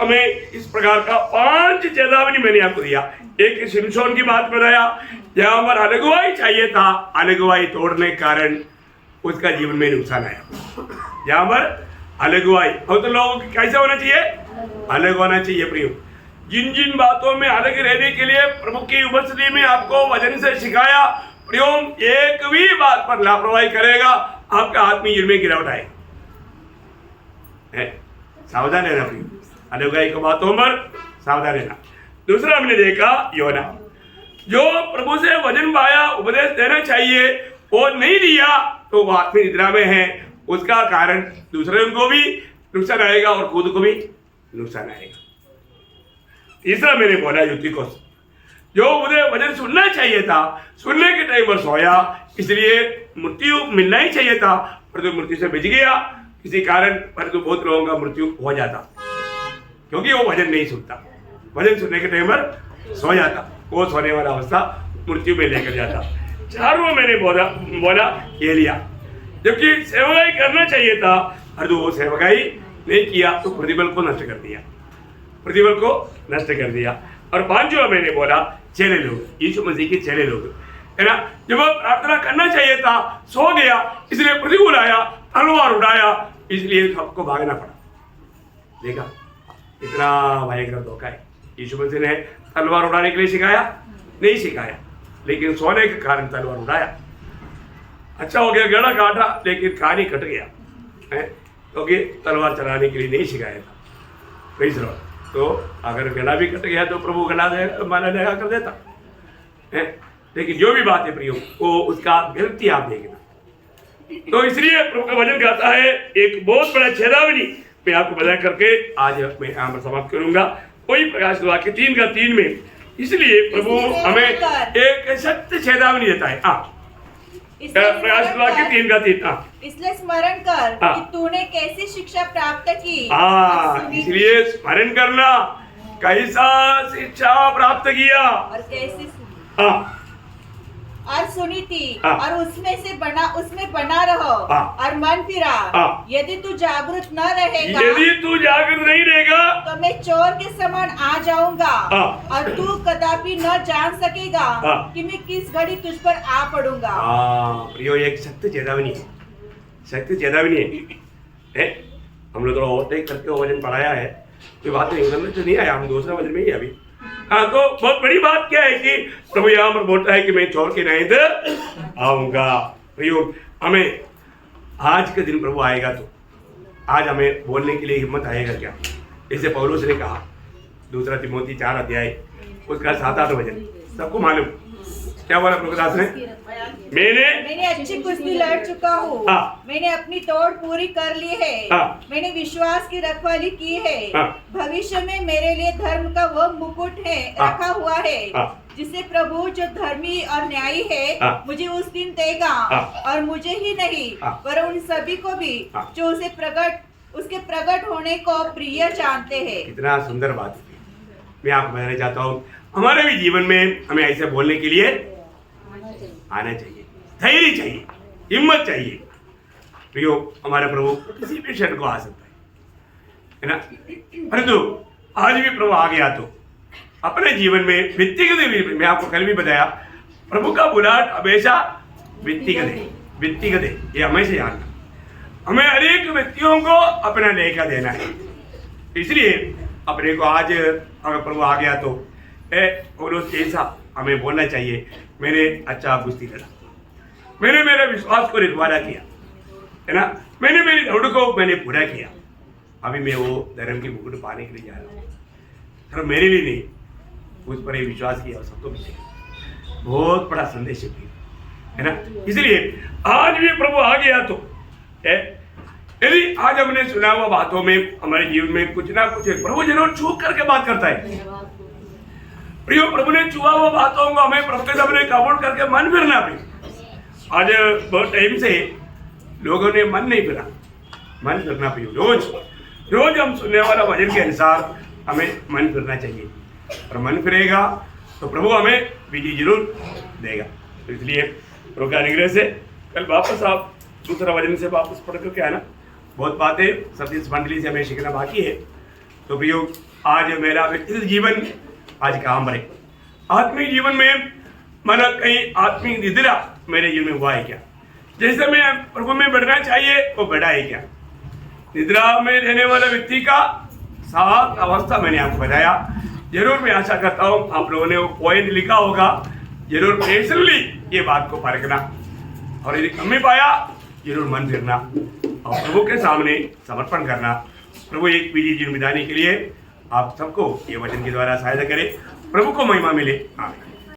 हमें इस प्रकार का 5 चेतावनी मैंने आपको दिया। एक शिमशोन की बात बताया, जहां पर अलगुवाई चाहिए था, अलगुवाई तोड़ने के कारण उसका जीवन में नुकसान आया। जहां पर अलगुवाई और तो लोगों को कैसे होना चाहिए? अलग होना चाहिए। प्रियो, जिन जिन बातों में अलग रहने के लिए प्रभु की उपस्थिति में आपको वचन से सिखाया, प्रियो एक भी बात पर लापरवाही करेगा, आपका आत्मीय जीवन में गिरावट आएगी। सावधान रहना प्रियो, अलगाई की बातों पर सावधान रहना। दूसरा हमने देखा योना, जो प्रभु से वचन पाया, उपदेश देना चाहिए, वो नहीं दिया तो वो आत्मीय निद्रा में है। उसका कारण दूसरे को भी नुकसान आएगा और खुद को भी नुकसान आएगा। तीसरा मैंने बोला युतिकोस, जो उन्हें वचन सुनना चाहिए था, सुनने के टाइम पर सोया, इसलिए मृत्यु मिलना ही चाहिए था, परंतु मृत्यु से बच गया किसी कारण, परंतु बहुत लोगों का मृत्यु हो जाता क्योंकि वो वचन नहीं सुनता। वचन सुनने के टाइम पर सो जाता, वो सोने वाला अवस्था मृत्यु में लेकर जाता। चारों मैंने बोला एलिया, जबकि सेवकाई करना चाहिए था, परंतु वो सेवकाई नहीं किया तो प्रतिबल को नष्ट कर दिया, प्रतिबल को नष्ट कर दिया। और 5वां मैंने बोला चेले लोग, यीशु मसीह के चेले लोग, है ना, जब प्रार्थना करना चाहिए था सो गया, इसलिए प्रतिकूल आया, तलवार उड़ाया, इसलिए सबको भागना पड़ा। देखा, इतना भयंकर धोखा है। यीशु मसीह ने तलवार उड़ाने के लिए सिखाया? नहीं सिखाया, लेकिन सोने के कारण तलवार उड़ाया। अच्छा हो गया, गड़ा काटा, लेकिन कहानी कट गया है, क्योंकि तलवार चलाने के लिए नहीं सिखाया था। Praise the Lord. तो अगर गला भी कट गया तो प्रभु गला माना लगा कर देता है, लेकिन जो भी बात है प्रियो, वो उसका गलती आप देखना। तो इसलिए प्रभु का वचन कहता है, एक बहुत बड़ा चेतावनी मैं आपको बता करके आज मैं यहाँ पर समाप्त करूंगा। कोई प्रकाश वाक्य 3:3 में, इसलिए प्रभु हमें एक सत्य चेतावनी देता है। प्रकाश वाक्य 3:3, इसलिए स्मरण कर कि तूने कैसी शिक्षा प्राप्त की। इसलिए स्मरण करना, कैसा शिक्षा प्राप्त किया और कैसी सुनी और सुनी थी, और उसमें बना रहो और मन फिरा। यदि तू जागृत न रहेगा, यदि तू जागृत नहीं रहेगा, तो मैं चोर के समान आ जाऊंगा और तू कदापि न जान सकेगा कि मैं किस घड़ी तुझ पर आ पड़ूंगा। प्रियो, एक सत्य चेतावनी है, सत्य चेतावनी है। हम लोग थोड़ा ओवरटेक करके वचन पढ़ाया है, कोई बात नहीं, उधर में तो नहीं आया, हम दूसरा वचन में ही अभी। हाँ, तो बहुत बड़ी बात क्या है कि प्रभु यहाँ पर बोलता है कि मैं चोर के नहीं आऊंगा। प्रियो, हमें आज के दिन प्रभु आएगा तो आज हमें बोलने के लिए हिम्मत आएगा क्या? जैसे पौलुस ने कहा, 2 तिमोथी 4 अध्याय उसका 7-8 वचन, सबको मालूम क्या बोला प्रभुदास ने? मैंने अच्छी कुश्ती लड़ चुका हूँ। हाँ। मैंने अपनी दौड़ पूरी कर ली है। हाँ। मैंने विश्वास की रखवाली की है। हाँ। भविष्य में मेरे लिए धर्म का वह मुकुट है हाँ। रखा हुआ है, हाँ। जिसे प्रभु जो धर्मी और न्यायी है हाँ। मुझे उस दिन देगा। हाँ। और मुझे ही नहीं हाँ। पर उन सभी को भी हाँ। जो उसके प्रकट होने को प्रिय जानते हैं। कितना सुंदर बात है। मैं आपको बताना चाहता हूँ, हमारे भी जीवन में हमें ऐसे बोलने के लिए आना चाहिए, धैर्य चाहिए, हिम्मत चाहिए। प्रियो, हमारे प्रभु किसी भी क्षण को आ सकता है ना। परंतु आज भी प्रभु आ गया तो अपने जीवन में व्यक्तिगत भी, मैं आपको कल भी बताया, प्रभु का बुलाहट हमेशा व्यक्तिगत है। ये हमेशा जानना, हमें अनेक व्यक्तियों को अपना लेखा देना है। इसलिए अपने को आज अगर प्रभु आ गया तो ऐसा हमें बोलना चाहिए, मैंने अच्छा कुश्ती लड़ा, मैंने मेरे विश्वास को रिकवारा किया, है ना, मैंने मेरी दौड़ को मैंने पूरा किया। अभी मैं वो धर्म की मुकुट पाने के लिए जा रहा हूँ। सिर्फ मेरे लिए नहीं, उस पर विश्वास किया सबको मिलेगा। बहुत बड़ा संदेश है ना। इसलिए आज भी प्रभु आ गया तो यदि आज हमने सुना हुआ बातों में हमारे जीवन में कुछ ना कुछ प्रभु जरूर छू करके बात करता है। प्रियो, प्रभु ने छुआ हुआ बातों को हमें प्रभु के सामने कबूल करके मन फिरना भी। आज बहुत टाइम से लोगों ने मन नहीं फिरा, मन फिरना भी। रोज हम सुनने वाला वचन के अनुसार हमें मन फिरना चाहिए, और मन फिरेगा तो प्रभु हमें विजय जरूर देगा। तो इसलिए प्रभु के अनुग्रह से कल वापस आप दूसरा वचन से वापस पढ़ करके आना। बहुत बातें सब इस मंडली से हमें सीखना बाकी है। तो प्रियो, आज मेरा व्यक्तिगत जीवन आज काम बने, आत्मिक जीवन में माना कहीं आत्मिक निद्रा मेरे जीवन में हुआ है क्या? जैसे मैं प्रभु में बढ़ना चाहिए वो बढ़ा है क्या? निद्रा में रहने वाला व्यक्ति का 7 अवस्था मैंने आपको बताया। जरूर मैं आशा करता हूँ आप लोगों ने वो पॉइंट लिखा होगा, जरूर पर्सनली ये बात को परखना, और यदि कम में पाया जरूर मन फिरना और प्रभु के सामने समर्पण करना। प्रभु एक विजय जीवन बिताने के लिए आप सबको ये वचन के द्वारा सहायता करे। प्रभु को महिमा मिले। आमीन।